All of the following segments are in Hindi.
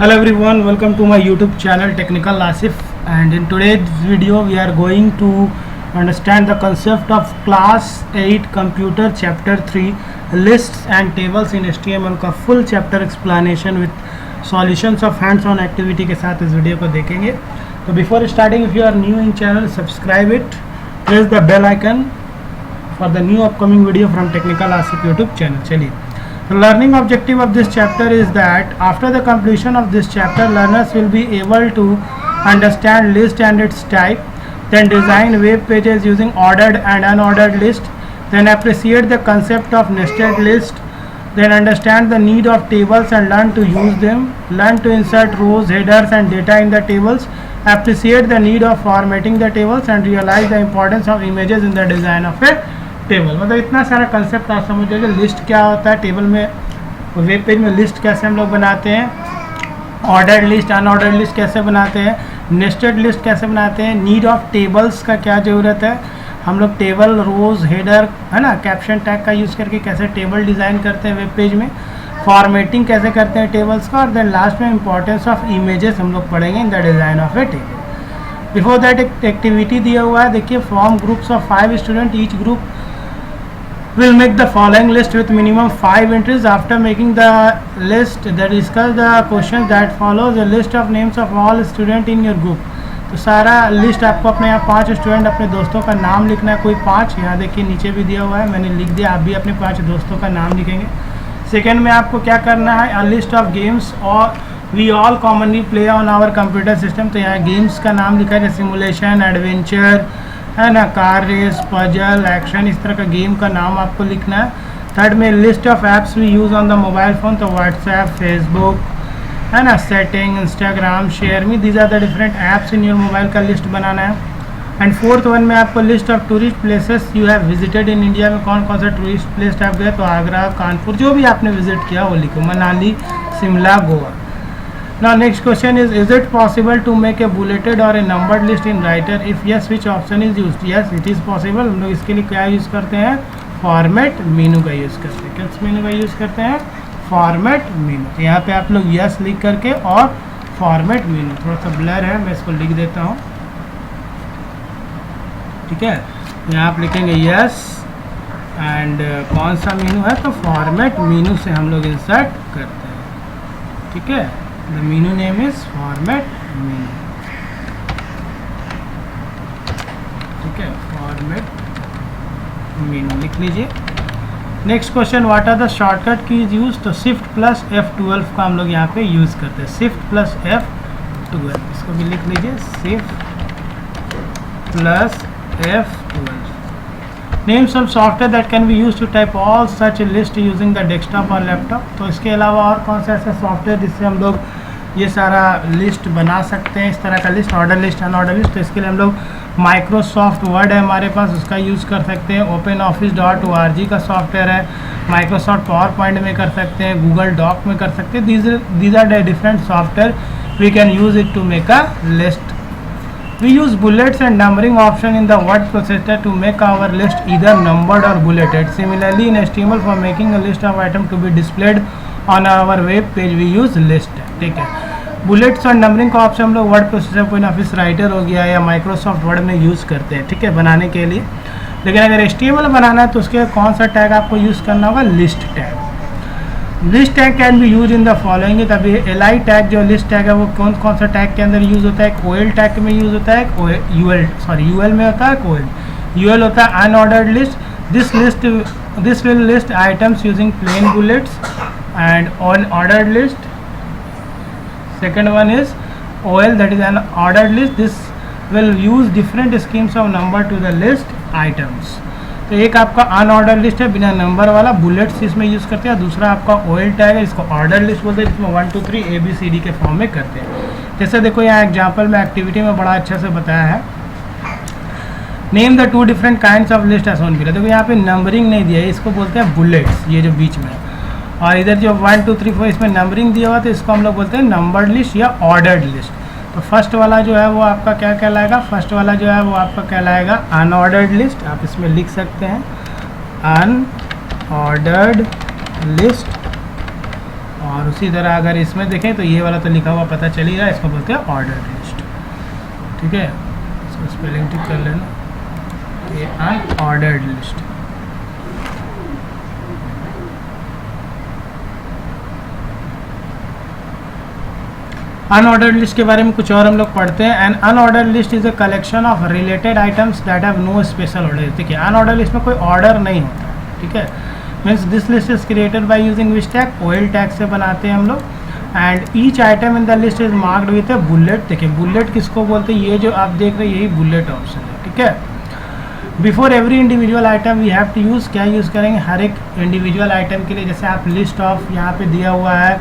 Hello everyone, welcome to my YouTube channel Technical Asif, and in today's video we are going to understand the concept of class 8 computer chapter 3 lists and tables in HTML का full chapter explanation with solutions of hands-on activity के साथ इस वीडियो को देखेंगे। तो before starting, if you are new in channel, subscribe it, press the bell icon for the new upcoming video from Technical Asif YouTube channel। चलिए, the learning objective of this chapter is that after the completion of this chapter, learners will be able to understand list and its type, then design web pages using ordered and unordered list, then appreciate the concept of nested list, then understand the need of tables and learn to use them, learn to insert rows, headers and data in the tables, appreciate the need of formatting the tables and realize the importance of images in the design of a table. मतलब इतना सारा कंसेप्ट आप समझ जाओगे। लिस्ट क्या होता है, टेबल में वेब पेज में लिस्ट कैसे हम लोग बनाते हैं, ऑर्डर्ड लिस्ट अनऑर्डर्ड लिस्ट कैसे बनाते हैं, नेस्टेड लिस्ट कैसे बनाते हैं, नीड ऑफ टेबल्स का क्या ज़रूरत है, हम लोग टेबल रोज़ हेडर है ना कैप्शन टैग का यूज़ करके कैसे टेबल डिज़ाइन करते हैं वेब पेज में, फॉर्मेटिंग कैसे करते हैं टेबल्स का, और देन लास्ट में इंपॉर्टेंस ऑफ इमेजेस हम लोग पढ़ेंगे in the design of a table. Before that एक एक्टिविटी दिया हुआ है, देखिए form groups of 5 student, each group will make the following list with minimum 5 entries. After making the list, they discuss the questions that follows. A list of names of all student in your group. तो सारा लिस्ट आपको अपने यहाँ 5 स्टूडेंट अपने दोस्तों का नाम लिखना है, कोई 5 यहाँ देखिए नीचे भी दिया हुआ है, मैंने लिख दिया, आप भी अपने 5 दोस्तों का नाम लिखेंगे। सेकेंड में आपको क्या करना है, अ लिस्ट ऑफ गेम्स और we all commonly play on our computer system. तो यहाँ गेम्स का नाम लिखा है जैसे सिमुलेशन, एडवेंचर है ना, कार रेस, पजल, एक्शन, इस तरह का गेम का नाम आपको लिखना है। थर्ड में list of apps we use on the mobile phone, तो व्हाट्सएप, फेसबुक है ना, setting, Instagram, share me, these are the different apps in your mobile का लिस्ट बनाना है। एंड फोर्थ वन में आपको list of tourist places you have visited in India में कौन कौन सा टूरिस्ट प्लेस आप गए, तो आगरा, कानपुर, जो भी आपने विजिट किया वो लिखो, Manali, Shimla, Goa. Now next question is it possible to make a bulleted or a numbered list in writer? If yes, which option is used? Yes, it is possible। हम लोग इसके लिए क्या यूज़ करते हैं, फॉर्मेट मेनू का यूज़ करते हैं। किस मेनू का यूज़ करते हैं, फॉर्मेट मेनू। तो यहाँ पे आप लोग यस लिख करके और फॉर्मेट मेनू, थोड़ा सा ब्लर है मैं इसको लिख देता हूँ, ठीक है। यहाँ आप लिखेंगे यस एंड कौन सा मेनू है, तो फॉर्मेट मेनू से हम लोग इंसर्ट करते हैं, ठीक है। The menu name is format menu, ठीक है, format menu लिख लीजिए। Next question, what are the shortcut keys use, तो शिफ्ट प्लस F12 का हम लोग यहाँ पे यूज़ करते हैं, शिफ्ट प्लस F12, इसको भी लिख लीजिए, shift plus F12। Names of software that can be use to type all such list using the desktop और लैपटॉप। तो इसके अलावा और कौन सा ऐसा सॉफ्टवेयर जिससे हम लोग ये सारा लिस्ट बना सकते हैं, इस तरह का list, order list, unordered list. तो इसके लिए हम लोग माइक्रोसॉफ्ट वर्ड है हमारे पास, उसका यूज़ कर सकते हैं, OpenOffice.org का सॉफ्टवेयर है, माइक्रोसॉफ्ट पावर पॉइंट में कर सकते हैं, गूगल डॉक में कर सकते हैं। These are the different software we can use it to make a list. We use bullets and numbering option in the word processor to make our list either numbered or bulleted. Similarly, in HTML for making a list of items to be displayed on our web page, we use list। ठीक है, बुलेट्स और नंबरिंग का ऑप्शन हम लोग वर्ड प्रोसेसर, OpenOffice राइटर हो गया या माइक्रोसॉफ्ट वर्ड में यूज़ करते हैं, ठीक है, बनाने के लिए। लेकिन अगर HTML बनाना है तो उसके कौन सा टैग आपको यूज़ करना होगा, list tag. List tag can be use in the following. तभी एल टैग जो लिस्ट टैग है वो कौन कौन सा टैग के अंदर यूज़ होता है, एक OL टैग में यूज़ होता है, एक यूएल में होता है, एक OL। यूएल होता है unordered list, this will list items using plain bullets, and on ordered list second one is OL, that is an ordered list, this will use different schemes of number to the list items। तो एक आपका अनऑर्डर लिस्ट है बिना नंबर वाला, बुलेट्स इसमें यूज़ करते हैं। दूसरा आपका OL टैग है, इसको ऑर्डर लिस्ट बोलते हैं, जिसमें 1 2 3 ABCD के फॉर्म में करते हैं। जैसे देखो यहाँ एग्जाम्पल में एक्टिविटी में बड़ा अच्छा से बताया है, name the 2 different kinds of list as on below. देखो यहाँ पे नंबरिंग नहीं दिया है, इसको बोलते हैं बुलेट्स, ये जो बीच में है, और इधर जो 1 2 3 4 इसमें नंबरिंग दिया हुआ तो इसको हम लोग बोलते हैं नंबर्ड लिस्ट या ऑर्डर्ड लिस्ट। तो फर्स्ट वाला जो है वो आपका क्या कहलाएगा, फर्स्ट वाला जो है वो आपका कहलाएगा अनऑर्डर्ड लिस्ट। आप इसमें लिख सकते हैं अनऑर्डर्ड लिस्ट, और उसी तरह अगर इसमें देखें तो ये वाला तो लिखा हुआ पता चल ही रहा है, इसको बोलते हैं ऑर्डर लिस्ट। ठीक है, इसको स्पेलिंग ठीक कर लेना, ये अनऑर्डर्ड लिस्ट। अनऑर्डर्ड लिस्ट के बारे में कुछ और हम लोग पढ़ते हैं। An unordered list is a collection of related items that have no special order. ठीक है, अनऑर्डर्ड लिस्ट में कोई ऑर्डर नहीं होता है। ठीक है, means this list is created by using which tag, OL tag से बनाते हैं हम लोग। And each item in the list is marked with a bullet. देखिए बुलेट किसको बोलते हैं, ये जो आप देख रहे हैं यही बुलेट ऑप्शन है। ठीक है, before every individual item we have to use, क्या यूज़ करेंगे, हर एक इंडिविजुअल आइटम के लिए। जैसे आप लिस्ट ऑफ यहाँ पे दिया हुआ है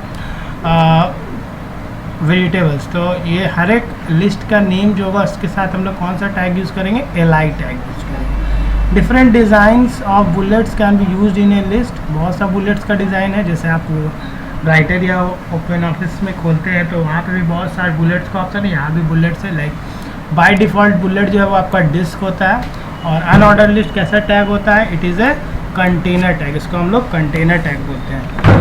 वेजिटेबल्स, तो ये हर एक लिस्ट का नेम जो होगा उसके साथ हम लोग कौन सा टैग यूज़ करेंगे, एलआई टैग यूज़ करेंगे। Different designs of bullets can be used in A list. बहुत सा बुलेट्स का डिज़ाइन है, जैसे आप राइटर या ओपन ऑफिस में खोलते हैं तो वहाँ पे भी बहुत सारे बुलेट्स का ऑप्शन है, यहाँ भी बुलेट्स है। लाइक बाय डिफ़ॉल्ट बुलेट जो है वो आपका डिस्क होता है। और अनऑर्डर लिस्ट कैसा टैग होता है, it is a container tag, इसको हम लोग कंटेनर टैग बोलते हैं।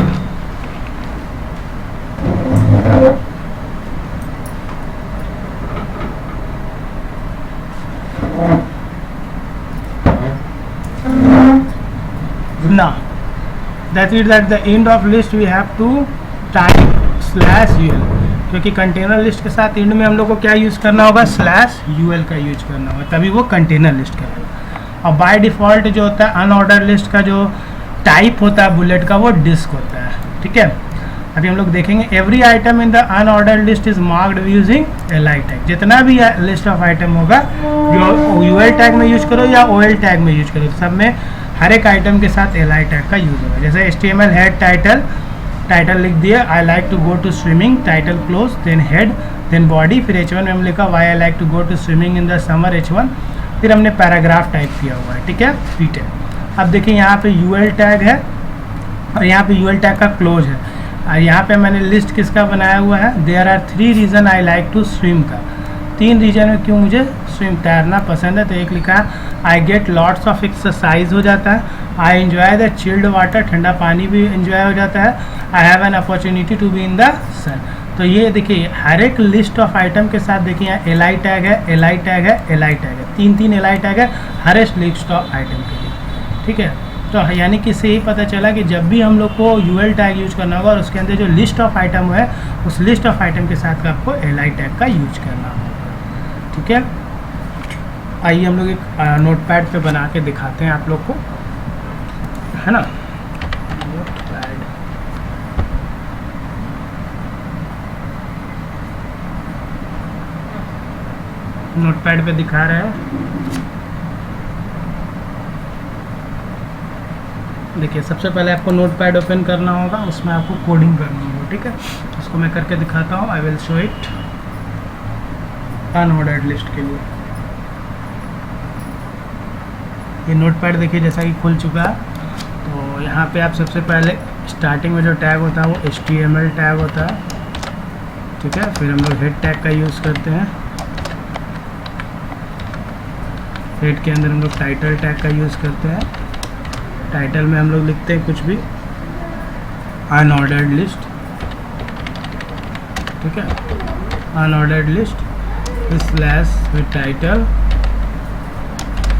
Now that is at the end of list we have to type /ul, क्योंकि कंटेनर लिस्ट के साथ एंड में हम लोग को क्या यूज़ करना होगा, /ul का यूज करना होगा, तभी वो कंटेनर लिस्ट करेगा। और बाय डिफ़ॉल्ट जो होता है अनऑर्डर लिस्ट का जो टाइप होता है बुलेट का, वो डिस्क होता है। ठीक है, अभी हम लोग देखेंगे every item in the unorder list is marked using LI tag. जितना भी लिस्ट ऑफ आइटम होगा जो यूएल टैग में यूज करो या ओएल टैग में यूज करो, सब में हर एक आइटम के साथ एलआई टैग का यूज होगा। जैसे एचटीएमएल हेड टाइटल लिख दिया, I like to go to swimming, title close, then head, then body, फिर H1 में हम लिखा why I like to go to swimming in the summer H1, फिर हमने पैराग्राफ टाइप किया हुआ है। ठीक है, पी टैग। अब देखिए यहाँ पे यूएल टैग है और यहाँ पे यूएल टैग का क्लोज है। और यहाँ पे मैंने लिस्ट किसका बनाया हुआ है, there are 3 reason I like to swim का। 3 रीजन में क्यों मुझे स्विम तैरना पसंद है। तो एक लिखा I get lots of exercise हो जाता है, I enjoy the chilled water, ठंडा पानी भी एंजॉय हो जाता है, I have an opportunity to be in the sun. तो ये देखिए हर एक लिस्ट ऑफ आइटम के साथ देखिए यहाँ एलआई टैग है, एलआई टैग है, एलआई टैग है, 3 एलआई टैग है हर एक लिस्ट ऑफ आइटम के लिए। ठीक है, तो यानी कि इससे ही पता चला कि जब भी हम लोग को यूएल टैग यूज करना होगा और उसके अंदर जो लिस्ट ऑफ आइटम है उस लिस्ट ऑफ आइटम के साथ आपको एलआई टैग का यूज करना होगा। ठीक है, आइए हम लोग एक नोटपैड पे बना के दिखाते हैं आप लोग को, है ना। नोटपैड पे दिखा रहे हैं, देखिए सबसे पहले आपको नोटपैड ओपन करना होगा, उसमें आपको कोडिंग करना होगा। ठीक है, उसको मैं करके दिखाता हूँ। I will show it unordered list के लिए। ये नोटपैड देखिए जैसा कि खुल चुका है। तो यहाँ पे आप सबसे पहले स्टार्टिंग में जो टैग होता है वो HTML टैग होता है। ठीक है, फिर हम लोग हेड टैग का यूज़ करते हैं। हेड के अंदर हम लोग टाइटल टैग का यूज़ करते हैं। टाइटल में हम लोग लिखते हैं कुछ भी, अनऑर्डर्ड लिस्ट। ठीक है, unordered list slash with title,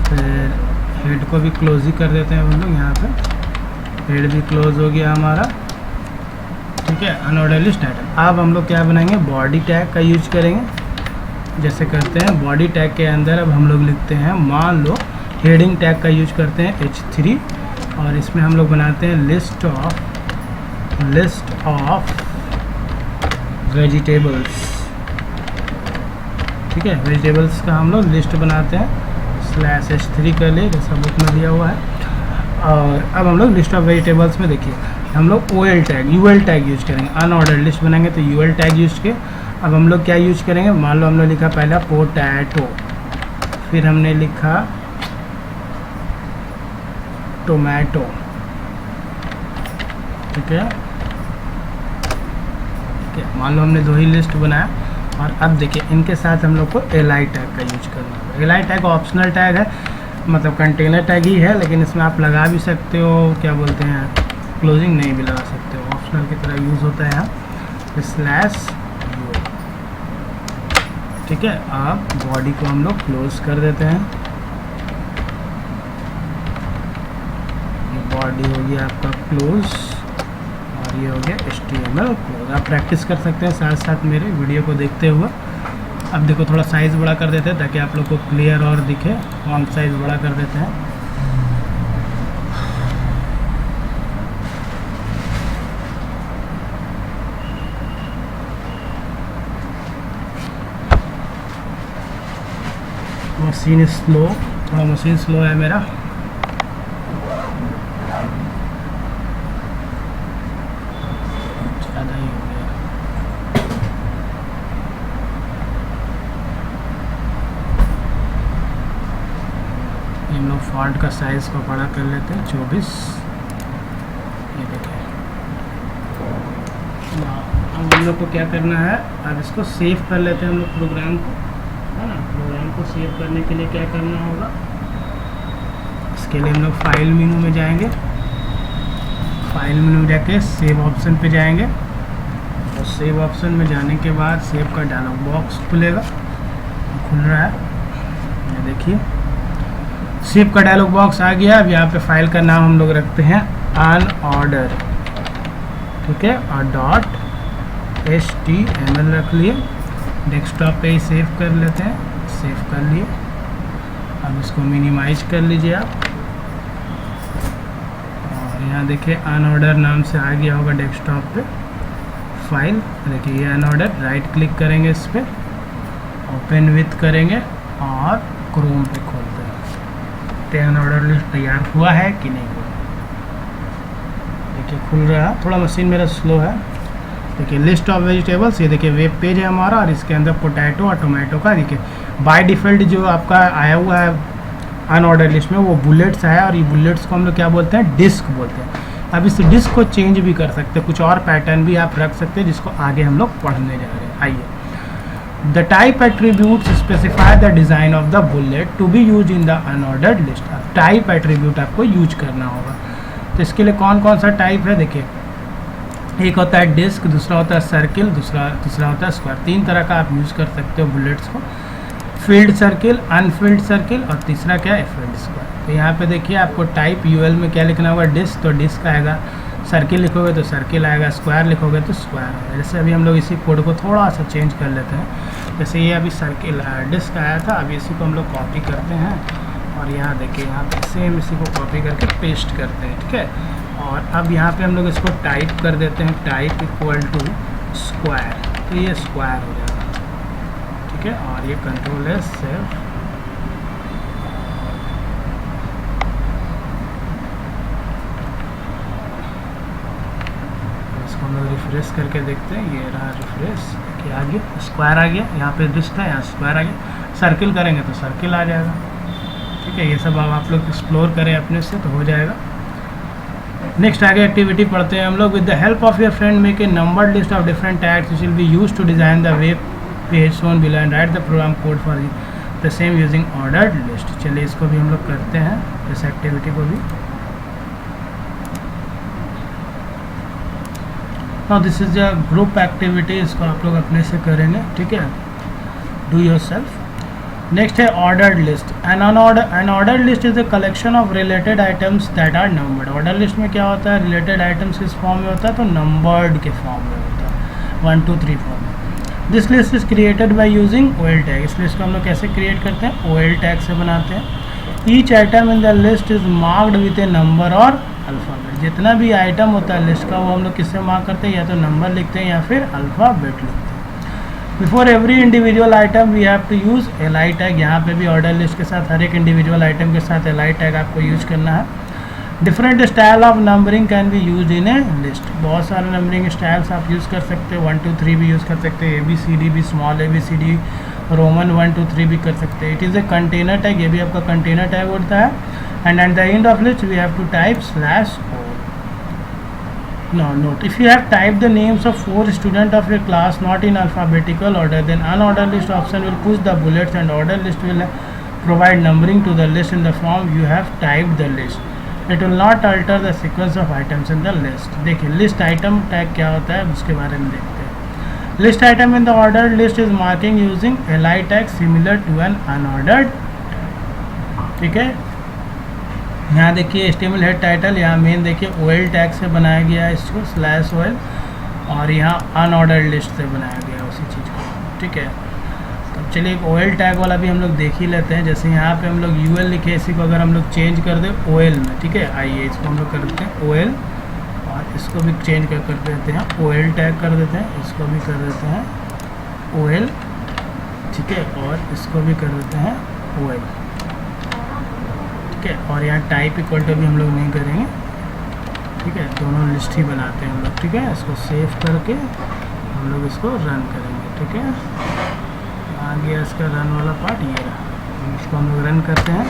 फिर हेड को भी क्लोज ही कर देते हैं हम लोग, यहाँ पे हेड भी क्लोज हो गया हमारा। ठीक है, अनऑर्डर्ड लिस्ट टाइटल। अब हम लोग क्या बनाएंगे, बॉडी टैग का यूज करेंगे। जैसे करते हैं बॉडी टैग के अंदर अब हम लोग लिखते हैं, मान लो हेडिंग टैग का यूज करते हैं H3, और इसमें हम लोग बनाते हैं लिस्ट ऑफ वेजिटेबल्स। ठीक है, वेजिटेबल्स का हम लोग लिस्ट बनाते हैं, /H3 कर ले जैसा बुक में दिया हुआ है। और अब हम लोग लिस्ट ऑफ वेजिटेबल्स में देखिए हम लोग OL tag UL tag use करेंगे। अनऑर्डर्ड लिस्ट बनाएंगे तो यूएल टैग यूज के। अब हम लोग क्या यूज करेंगे, मान लो हमने लिखा पहला पोटैटो, फिर हमने लिखा टोमेटो। ठीक है, मान लो हमने 2 ही लिस्ट बनाया। और अब देखिए इनके साथ हम लोग को एलआई टैग का यूज करना है। एलआई टैग ऑप्शनल टैग है, मतलब कंटेनर टैग ही है, लेकिन इसमें आप लगा भी सकते हो, क्या बोलते हैं, क्लोजिंग नहीं भी लगा सकते हो, ऑप्शनल की तरह यूज़ होता है यहाँ स्लैश U। ठीक है, अब बॉडी को हम लोग क्लोज कर देते हैं। ये बॉडी हो गया आपका क्लोज और ये हो गया HTML क्लोज। आप प्रैक्टिस कर सकते हैं साथ साथ मेरे वीडियो को देखते हुए। अब देखो थोड़ा साइज़ बड़ा कर देते हैं ताकि आप लोग को क्लियर और दिखे। फॉन्ट साइज़ बड़ा कर देते हैं। मशीन स्लो, थोड़ा मशीन स्लो है मेरा। ज़्यादा ही हो गया। हम लोग फॉन्ट का साइज़ को बड़ा कर लेते हैं 24। ये देखिए। अब हम लोग को क्या करना है, अब इसको सेव कर लेते हैं हम लोग प्रोग्राम को, है ना। प्रोग्राम को सेव करने के लिए क्या करना होगा, इसके लिए हम लोग फाइल मेनू में जाएंगे। फाइल मेनू में जाके सेव ऑप्शन पे जाएंगे और सेव ऑप्शन में जाने के बाद सेव का डायलॉग बॉक्स खुलेगा, खुल रहा है। ये देखिए सेव का डायलॉग बॉक्स आ गया। अब यहाँ पे फाइल का नाम हम लोग रखते हैं अनऑर्डर, ठीक है, और .html रख लिए। डेस्कटॉप पे ही सेव कर लेते हैं, सेव कर लिए। अब इसको मिनिमाइज कर लीजिए आप और यहाँ देखिए अनऑर्डर नाम से आ गया होगा डेस्कटॉप पे फाइल। देखिए ये अनऑर्डर, राइट क्लिक करेंगे इस पर, ओपन विथ करेंगे और क्रोम पे खोलते हैं। तो अनऑर्डर लिस्ट तैयार हुआ है कि नहीं हुआ, देखिए खुल रहा है। थोड़ा मशीन मेरा स्लो है। देखिए लिस्ट ऑफ वेजिटेबल्स, ये देखिए वेब पेज है हमारा और इसके अंदर पोटैटो और टोमेटो का देखिए बाय डिफ़ॉल्ट जो आपका आया हुआ है अनऑर्डर लिस्ट में वो बुलेट्स है और ये बुलेट्स को हम लोग क्या बोलते हैं, डिस्क बोलते हैं। अब इस डिस्क को चेंज भी कर सकते हैं, कुछ और पैटर्न भी आप रख सकते हैं जिसको आगे हम लोग पढ़ने जा रहे हैं। आइए, the type attributes specify the design of the bullet to be use in the unordered list. अब टाइप एट्रीब्यूट आपको यूज करना होगा, तो इसके लिए कौन कौन सा टाइप है देखिए। एक होता है डिस्क, दूसरा होता है सर्किल, तीसरा होता है स्क्वायर। 3 तरह का आप यूज़ कर सकते हो बुलेट्स को, फील्ड सर्किल, अनफील्ड सर्किल और तीसरा क्या है फील्ड स्क्वायर। तो यहाँ पे देखिए आपको टाइप यूएल में क्या लिखना होगा, डिस्क तो डिस्क आएगा, सर्किल लिखोगे तो सर्किल आएगा, स्क्वायर लिखोगे तो स्क्वायर आएगा। जैसे अभी हम लोग इसी कोड को थोड़ा सा चेंज कर लेते हैं। जैसे ये अभी सर्किल डिस्क आया था, अभी इसी को हम लोग कॉपी करते हैं और यहाँ देखिए यहाँ पे सेम इसी को कॉपी करके पेस्ट करते हैं, ठीक है। और अब यहाँ पे हम लोग इसको टाइप कर देते हैं, टाइप इक्वल टू स्क्वायर, तो ये स्क्वायर हो जाएगा, ठीक है। और ये कंट्रोल है सेव। इसको हम लोग रिफ्रेश करके देखते हैं, ये रहा रिफ्रेश, देखिए आ गया स्क्वायर आ गया। यहाँ पे डिस्क था, यहाँ स्क्वायर आ गया। सर्किल करेंगे तो सर्किल आ जाएगा, ठीक है। ये सब अब आप लोग एक्सप्लोर करें अपने से तो हो जाएगा। नेक्स्ट आगे एक्टिविटी पढ़ते हैं हम लोग। With the help of your friend make a numbered list of different tags which will be used to design the web page shown below and write the program code for the same using ordered list. चलिए इसको भी हम लोग करते हैं, इस एक्टिविटी को भी। Now this is a group activity, इसको आप लोग अपने से करेंगे, ठीक है, डू योर सेल्फ। नेक्स्ट है ordered list. An ordered list is a collection of related items that are numbered. Order list में क्या होता है, रिलेटेड आइटम्स किस फॉर्म में होता है, तो नंबर्ड के फॉर्म में होता है, 1 2 3 फॉर्म में। This list is created by using OL tag. इस लिस्ट को हम लोग कैसे क्रिएट करते हैं, OL टैग से बनाते हैं। Each item in the list is marked with A number और अल्फ़ाबेट। जितना भी आइटम होता है लिस्ट का वो हम लोग किससे मार्क करते हैं, या तो नंबर लिखते हैं या फिर अल्फ़ाबेट लिखते हैं। Before every individual item we have to use LI tag. यहाँ पे भी ऑर्डर लिस्ट के साथ हर एक इंडिविजुअल आइटम के साथ LI टैग आपको यूज करना है। Different style of numbering can be use in A list. बहुत सारे नंबरिंग स्टाइल्स आप यूज़ कर सकते हैं, 1 2 3 भी यूज़ कर सकते हैं, ABCD भी, स्मॉल ABCD, रोमन 1 2 3 भी कर सकते हैं। It is a container tag, ये भी आपका कंटेनर टैग होता है। And at the end of list we have to type /O। Now note, if you have typed the names of 4 students of your class not in alphabetical order, then unordered list option will push the bullets and ordered list will provide numbering to the list in the form you have typed the list. It will not alter the sequence of items in the list. देखिए लिस्ट आइटम टैग क्या होता है उसके बारे में देखते हैं। List item in the order list is marking using li tag similar to an unordered. ठीक है, यहाँ देखिए HTML हेड टाइटल, यहाँ मेन देखिए OL टैग से बनाया गया है इसको /OL, और यहाँ अनऑर्डर्ड लिस्ट से बनाया गया है उसी चीज़ को। ठीक है, तो चलिए एक OL टैग वाला भी हम लोग देख ही लेते हैं। जैसे यहाँ पे हम लोग UL लिखे, इसी को अगर हम लोग चेंज कर दें OL में, ठीक है, आइए इसको हम लोग कर देते हैं OL, और इसको भी चेंज कर देते हैं OL टैग कर देते हैं, इसको भी कर देते हैं OL। ठीक है, और इसको भी कर देते हैं OL। ठीक है, और यहाँ टाइप इक्वल टू भी हम लोग नहीं करेंगे। ठीक है, दोनों लिस्ट ही बनाते हैं हम लोग। ठीक है, इसको सेव करके हम लोग इसको रन करेंगे। ठीक है, आ गया इसका रन वाला पार्ट, ये रहा। इसको हम लोग रन करते हैं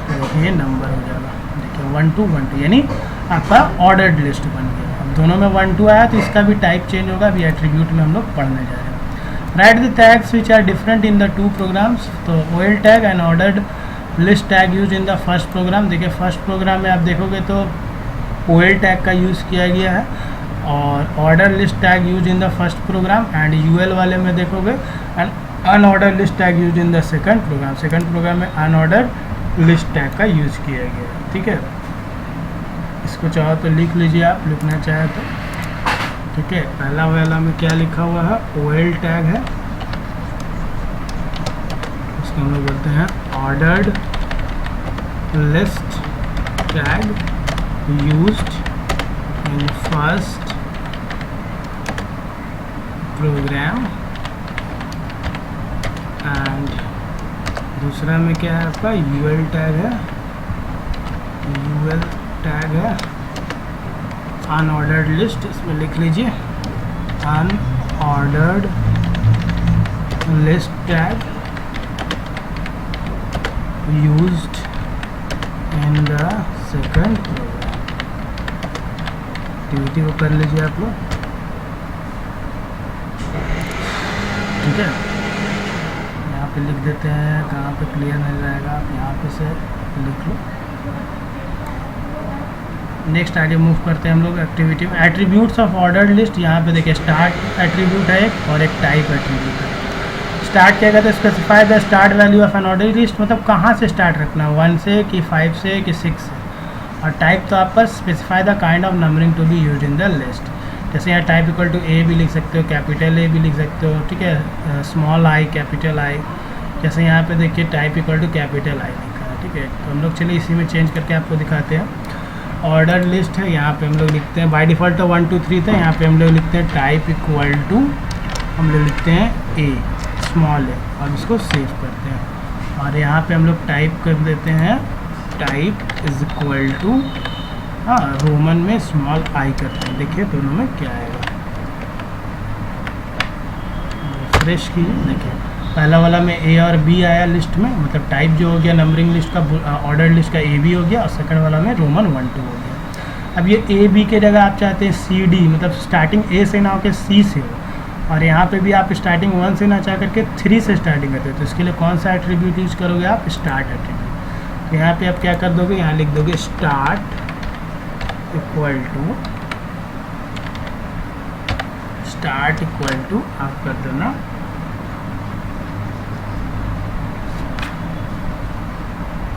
तो ये नंबर हो जाएगा। देखिए 1 2 1 2 यानी आपका ऑर्डर्ड लिस्ट बन गया। अब दोनों में 1 2 आया तो इसका भी टाइप चेंज होगा। अभी एट्रीब्यूट में हम लोग पढ़ने जा रहे हैं। Write the tags which are different in the 2 programs. तो OL tag and ordered list tag use in the first program. देखिए फर्स्ट प्रोग्राम में आप देखोगे तो OL टैग का यूज़ किया गया है, और order list tag use in the first program, and UL वाले में देखोगे and unorder list tag use in the second program. Second program में अनऑर्डर लिस्ट टैग का यूज़ किया गया है। ठीक है, इसको चाहो तो लिख लीजिए, आप लिखना चाहे तो। ठीक है, पहला वाला में क्या लिखा हुआ है, OL टैग है, इसको हम लोग बोलते हैं ordered list tag used in first program, and दूसरा में क्या है आपका UL टैग है, UL टैग है अनऑर्डर्ड लिस्ट, इसमें लिख लीजिए unordered list tag used in the second program। Activity को कर लीजिए आप लोग। ठीक है, यहाँ पे लिख देते हैं, कहाँ पे क्लियर मिल जाएगा, आप यहाँ पे से लिख लो। नेक्स्ट आगे मूव करते हैं हम लोग एक्टिविटी में। एट्रीब्यूट्स ऑफ ऑर्डर्ड लिस्ट, यहाँ पे देखिए स्टार्ट एट्रीब्यूट है एक, और एक टाइप एट्रीब्यूट है। स्टार्ट क्या कहते हैं, specify the start value of an order list, मतलब कहाँ से स्टार्ट रखना है, 1 से कि 5 से कि 6 से। और टाइप तो आपका specify the kind of numbering to be use in the list. जैसे यहाँ टाइप इक्वल टू A भी लिख सकते हो, कैपिटल A भी लिख सकते हो। ठीक है, स्मॉल I कैपिटल I, जैसे यहाँ पे देखिए type equal to capital I लिखा है। ठीक है, तो हम लोग चलिए इसी में चेंज करके आपको दिखाते हैं। ऑर्डर लिस्ट है, यहाँ पे हम लोग लिखते हैं बाय डिफ़ॉल्ट तो 1 2 3 था, यहाँ पे हम लोग लिखते हैं टाइप इक्वल टू, हम लोग लिखते हैं A स्मॉल है, और इसको सेव करते हैं। और यहाँ पे हम लोग टाइप कर देते हैं टाइप इज इक्वल टू, हाँ रोमन में स्मॉल I करते हैं। देखिए दोनों में क्या आएगा, फ्रेश कीजिए। देखिए पहला वाला में A और B आया लिस्ट में, मतलब टाइप जो हो गया नंबरिंग लिस्ट का, ऑर्डर लिस्ट का AB हो गया, और सेकंड वाला में रोमन 1 2 हो गया। अब ये AB के जगह आप चाहते हैं CD, मतलब स्टार्टिंग A से ना होकर C से हो, और यहाँ पे भी आप स्टार्टिंग 1 से ना चाह करके 3 से स्टार्टिंग करते हो। तो इसके लिए कौन सा एट्रीब्यूट यूज करोगे आप, स्टार्ट एट्रीब्यूट। तो यहाँ पे आप क्या कर दोगे, यहाँ लिख दोगे स्टार्ट इक्वल टू आप कर देना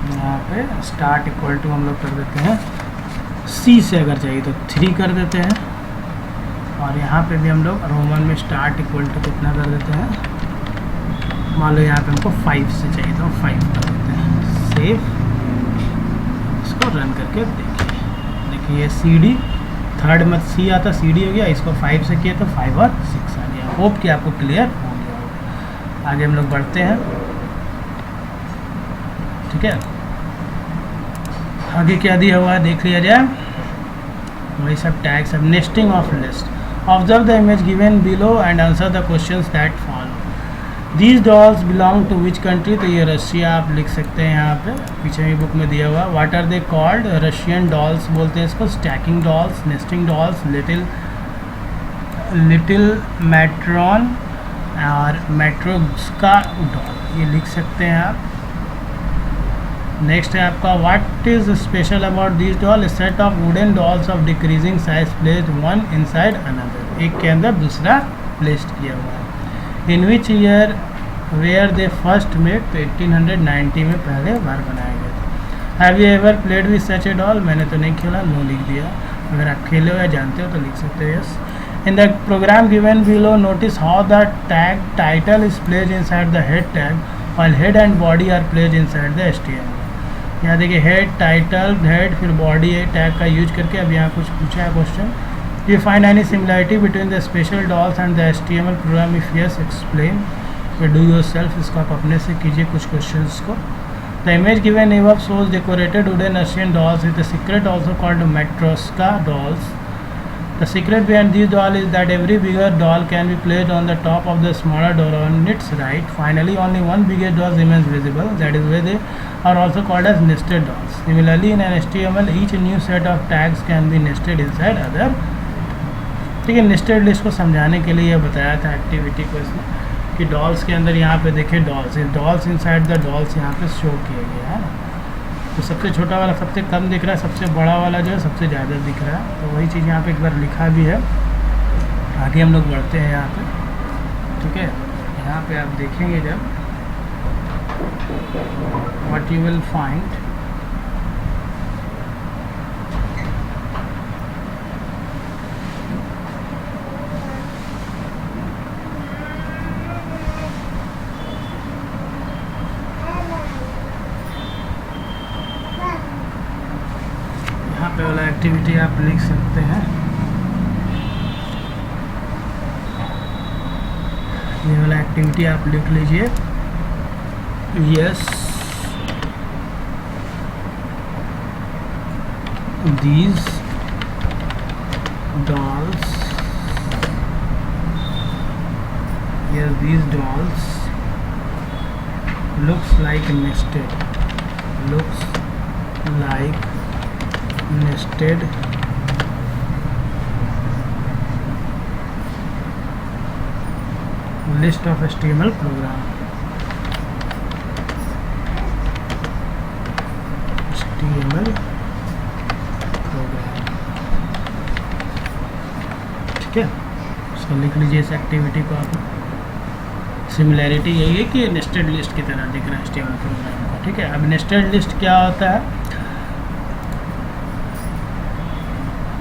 यहाँ पे स्टार्ट इक्वल टू हम लोग कर देते हैं C से, अगर चाहिए तो 3 कर देते हैं। और यहाँ पे भी हम लोग रोमन में स्टार्ट इक्वल टू कितना कर देते हैं, मान लो यहाँ पे हमको 5 से चाहिए तो 5 कर देते हैं। सेव, इसको रन करके देखिए ये CD थर्ड में C आता, CD हो गया, इसको 5 से किया तो 5 और 6 आ गया। होप कि आपको क्लियर हो गया होगा। आगे हम लोग बढ़ते हैं। ठीक है, आगे क्या दिया हुआ है देख लिया जाए, वही सब टैग्स। सब nesting of list, observe the image given below and answer the questions that follow. These dolls belong to which country, तो ये रशिया आप लिख सकते हैं। यहाँ पे पीछे भी बुक में दिया हुआ, what are they called, Russian dolls बोलते हैं इसको, stacking dolls, nesting dolls, little matron और मेट्रोस्का डॉल, ये लिख सकते हैं आप। नेक्स्ट है आपका what is special about this doll, set of wooden dolls of decreasing size placed one inside another, एक के अंदर दूसरा प्लेस्ड किया हुआ है। In which year were they first made, तो 1890 में पहले बार बनाया गया था। Have you ever played with such a doll, मैंने तो नहीं खेला, नो लिख दिया। अगर आप खेले हो या जानते हो तो लिख सकते हो yes. In the program given below notice how the tag title is placed inside the head tag while head and body are placed inside the HTML। यहाँ देखिए हेड, टाइटल, हेड, फिर बॉडी टैग का यूज करके अब यहाँ कुछ पूछा है question, you find any similarity between the special dolls and the HTML program, if yes explain, फिर डू योर सेल्फ, इसको आप अपने से कीजिए कुछ क्वेश्चंस को। The image given above shows decorated wooden Russian dolls with the secret also called matryoshka dolls. The secret behind this doll is that every bigger doll can be placed on the top of the smaller doll on its right. Finally only one biggest doll remains visible, that is why they are also called as nested dolls. Similarly in an HTML each new set of tags can be nested inside other. ठीक है, नेस्टेड लिस्ट को समझाने के लिए बताया था एक्टिविटी को इसमें कि डॉल्स के अंदर यहाँ पे देखिए डॉल्स इनसाइड द डॉल्स यहाँ पे शो किया गया है ना। तो सबसे छोटा वाला सबसे कम दिख रहा है, सबसे बड़ा वाला जो है सबसे ज़्यादा दिख रहा है। तो वही चीज़ यहाँ पे एक बार लिखा भी है। आगे हम लोग बढ़ते हैं यहाँ पे। ठीक है, यहाँ पे आप देखेंगे जब व्हाट यू विल फाइंड, पे वाला एक्टिविटी आप लिख सकते हैं। ये वाला एक्टिविटी आप लिख लीजिए, yes these dolls, yes these dolls looks like nested, looks like nested list of HTML program, HTML program। ठीक है, उसको लिख लीजिए इस एक्टिविटी को आप। सिमिलैरिटी यही है कि नेस्टेड लिस्ट की तरह दिख रहा है HTML प्रोग्राम का। ठीक है, अब नेस्टेड लिस्ट क्या होता है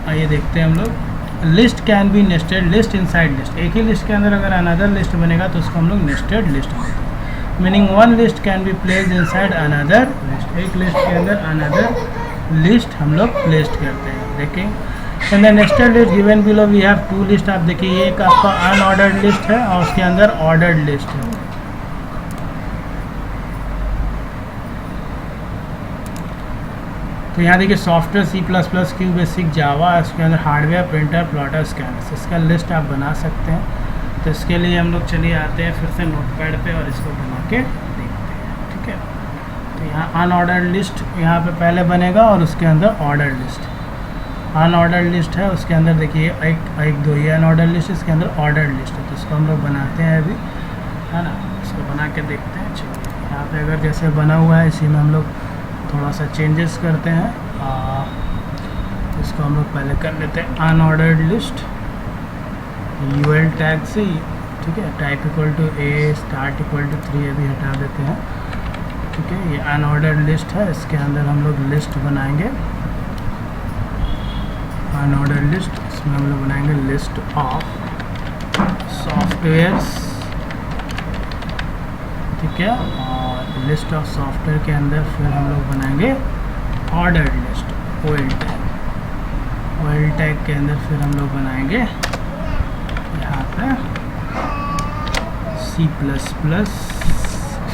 आइए देखते हैं हम लोग। List can be nested list inside list, एक ही लिस्ट के अंदर अगर अनदर लिस्ट बनेगा तो उसको हम लोग नेस्टेड लिस्ट बोलते हैं। Meaning one list can be placed inside another list, एक लिस्ट के अंदर अनदर लिस्ट हम लोग प्लेस्ड करते हैं। देखिए in the nested list given below we have to list. आप देखिए एक आपका अनऑर्डर्ड लिस्ट है और उसके अंदर ऑर्डर्ड लिस्ट है। तो यहाँ देखिए सॉफ्टवेयर C++, क्यू बेसिक, जावा, इसके अंदर हार्डवेयर, प्रिंटर, प्लॉटर, स्कैनर, इसका लिस्ट आप बना सकते हैं। तो इसके लिए हम लोग चलिए आते हैं फिर से नोटपैड पे और इसको बना के देखते हैं। ठीक है, तो यहाँ अनऑर्डर्ड लिस्ट यहाँ पे पहले बनेगा और उसके अंदर ऑर्डर्ड लिस्ट। अनऑर्डर्ड लिस्ट है उसके अंदर देखिए एक दो ये अनऑर्डर्ड लिस्ट, इसके अंदर ऑर्डर्ड लिस्ट है। तो इसको हम लोग बनाते हैं अभी, है ना, इसको बना के देखते हैं। चलिए यहाँ पे अगर जैसे बना हुआ है इसी में हम लोग थोड़ा सा चेंजेस करते हैं। इसको हम लोग पहले कर लेते हैं अनऑर्डर्ड लिस्ट UL टैग से। ठीक है, type equal to A, start equal to 3 अभी हटा देते हैं। ठीक है, ये अनऑर्डर्ड लिस्ट है, इसके अंदर हम लोग लिस्ट बनाएंगे अनऑर्डर्ड लिस्ट। इसमें हम लोग बनाएंगे लिस्ट ऑफ सॉफ्टवेयर्स। ठीक है, और लिस्ट ऑफ सॉफ्टवेयर के अंदर फिर हम लोग बनाएंगे ordered list OL tag. OL tag के अंदर फिर हम लोग बनाएंगे यहाँ पे C++,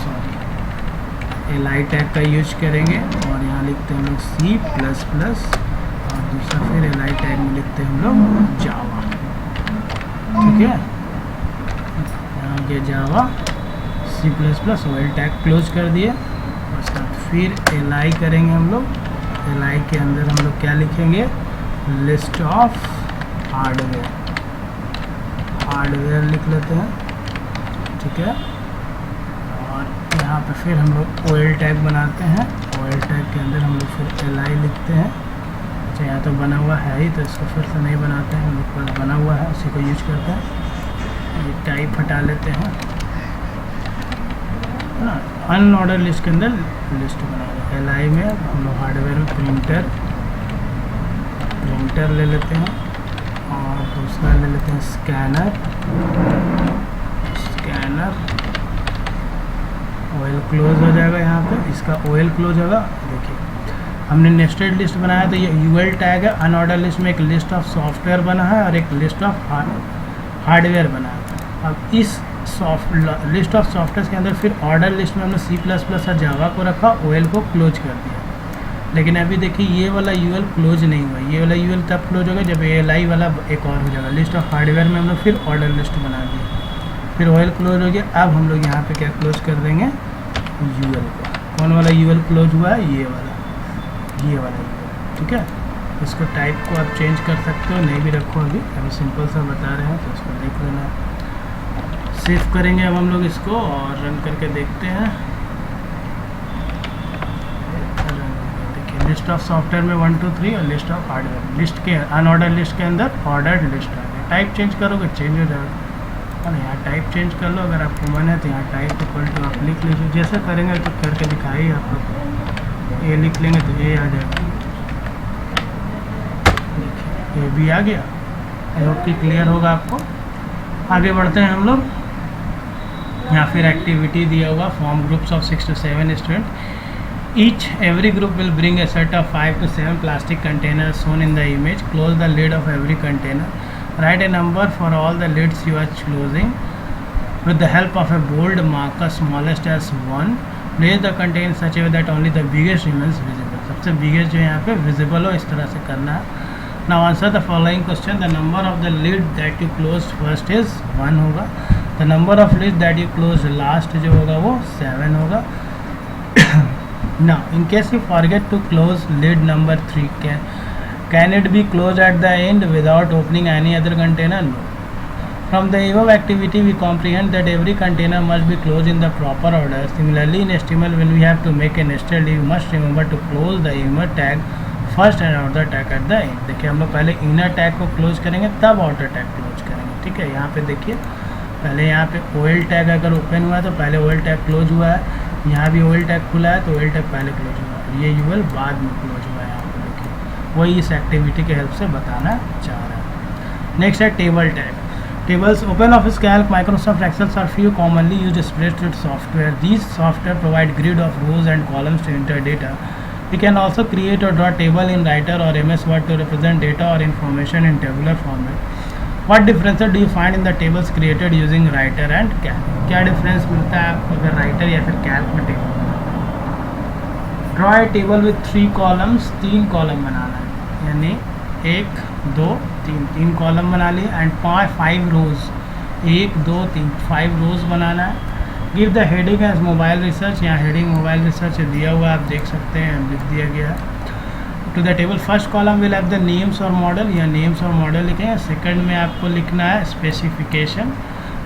सॉरी LI टैग का यूज करेंगे और यहाँ लिखते हैं हम लोग C++, और दूसरा फिर LI टैग में लिखते हैं हम लोग जावा। ठीक है, यहाँ के जावा C++ OL टैग क्लोज कर दिए। और उसके बाद फिर LI करेंगे हम लोग। LI के अंदर हम लोग क्या लिखेंगे, लिस्ट ऑफ हार्डवेयर, हार्डवेयर लिख लेते हैं। ठीक है, और यहाँ पे फिर हम लोग OL टैग बनाते हैं OL टैग के अंदर हम लोग फिर LI लिखते हैं। अच्छा यहाँ तो बना हुआ है ही, तो इसको फिर से नहीं बनाते हैं, हम लोग पास बना हुआ है उसी को यूज करते हैं। ये टाइप हटा लेते हैं ना। अनऑर्डर लिस्ट के अंदर लिस्ट बना रहे LI में हम लोग हार्डवेयर में प्रिंटर ले लेते हैं, और दूसरा ले लेते हैं स्कैनर। OL क्लोज हो जाएगा यहाँ पे, इसका OL क्लोज होगा। देखिए हमने नेस्टेड लिस्ट बनाया, तो ये UL टैग है। अनऑर्डर लिस्ट में एक लिस्ट ऑफ सॉफ्टवेयर बना है और एक लिस्ट ऑफ हार्डवेयर बना है। अब इस लिस्ट ऑफ सॉफ्टवेयर के अंदर फिर ऑर्डर लिस्ट में हमने C++ और जावा को रखा, OL को क्लोज कर दिया। लेकिन अभी देखिए ये वाला UL क्लोज नहीं हुआ, ये वाला UL तब क्लोज होगा जब LI वाला एक और हो जाएगा। लिस्ट ऑफ हार्डवेयर में हम लोग फिर ऑर्डर लिस्ट बना दिया, फिर OL क्लोज हो गया। अब हम लोग यहाँ पे क्या क्लोज कर देंगे, UL को। कौन वाला UL क्लोज हुआ है, ये वाला UL, ठीक है। इसको टाइप को आप चेंज कर सकते हो, नहीं भी रखो, अभी सिंपल सा बता रहे हैं तो इसको देख लेना। सेव करेंगे अब हम लोग इसको और रन करके देखते हैं। देखिए लिस्ट ऑफ सॉफ्टवेयर में 1 2 3 और लिस्ट ऑफ हार्डवेयर, लिस्ट के अनऑर्डर लिस्ट के अंदर ऑर्डर लिस्ट आ गया। टाइप चेंज करोगे चेंज हो जाएगा, है ना। यहाँ टाइप चेंज कर लो, अगर आपको मन है तो यहाँ टाइप इक्वल टू आप लिख लीजिए। जैसे करेंगे तो करके दिखाइए आप लोग। ए लिख लेंगे तो ए आ जाएगा, देखिए ए भी आ गया। आई होप कि क्लियर होगा आपको। आगे बढ़ते हैं हम लोग। यहाँ फिर एक्टिविटी दिया हुआ, form groups of 6 to 7 student. Each every group will bring a set of 5 to 7 plastic container shown in the image. Close the lid of every container. Write a number for all the lids you are closing with the help of a bold marker smallest as 1. Place the container such a way that only the biggest remains visible. सबसे biggest जो यहाँ पे visible हो, इस तरह से करना है। Now answer the following question. The number of the lid that you closed first is 1 होगा। The number of lids that you closed last जो होगा वो 7 होगा। Now in case you forget to close lid number 3, can it be closed at the end without opening any other container? No. From the above activity we comprehend that every container must be closed in the proper order. Similarly in HTML when we have to make a nested you must remember to close the inner tag first and outer tag eight the and. देखिए हम लोग पहले इनर टैग को क्लोज करेंगे तब आउटर टैग क्लोज करेंगे, ठीक है। यहाँ पे देखिए पहले यहाँ पे OL टैग अगर ओपन हुआ है तो पहले OL टैग क्लोज हुआ है, यहाँ भी OL टैग खुला है तो OL टैग पहले क्लोज हुआ है, ये UL बाद में क्लोज हुआ है। यहाँ पे देखिए वही इस एक्टिविटी के हेल्प से बताना चाह रहा है। नेक्स्ट है table tag. Tables, OpenOffice Calc, Microsoft Excel are few commonly used spreadsheet software. These software provide grid of rows and columns to enter data. We can also create or draw table in Writer or MS Word to represent data or information in tabular format. What differences do you find in the tables created using Writer and Calc? क्या डिफरेंस मिलता है आपको अगर राइटर या फिर कैल्क में टेबल बनाना? Draw a table with 3 columns, 3 column बनाना है, यानी 1 2 3 3 कॉलम बना लिए एंड 5 रोज, 1 2 3 5 रोज बनाना है। Give the heading as mobile research, यहाँ हेडिंग मोबाइल रिसर्च दिया हुआ आप देख सकते हैं, लिख दिया गया है। To the table first column will have the names और मॉडल, या नेम्स और मॉडल लिखेंगे। सेकंड में आपको लिखना है स्पेसिफिकेशन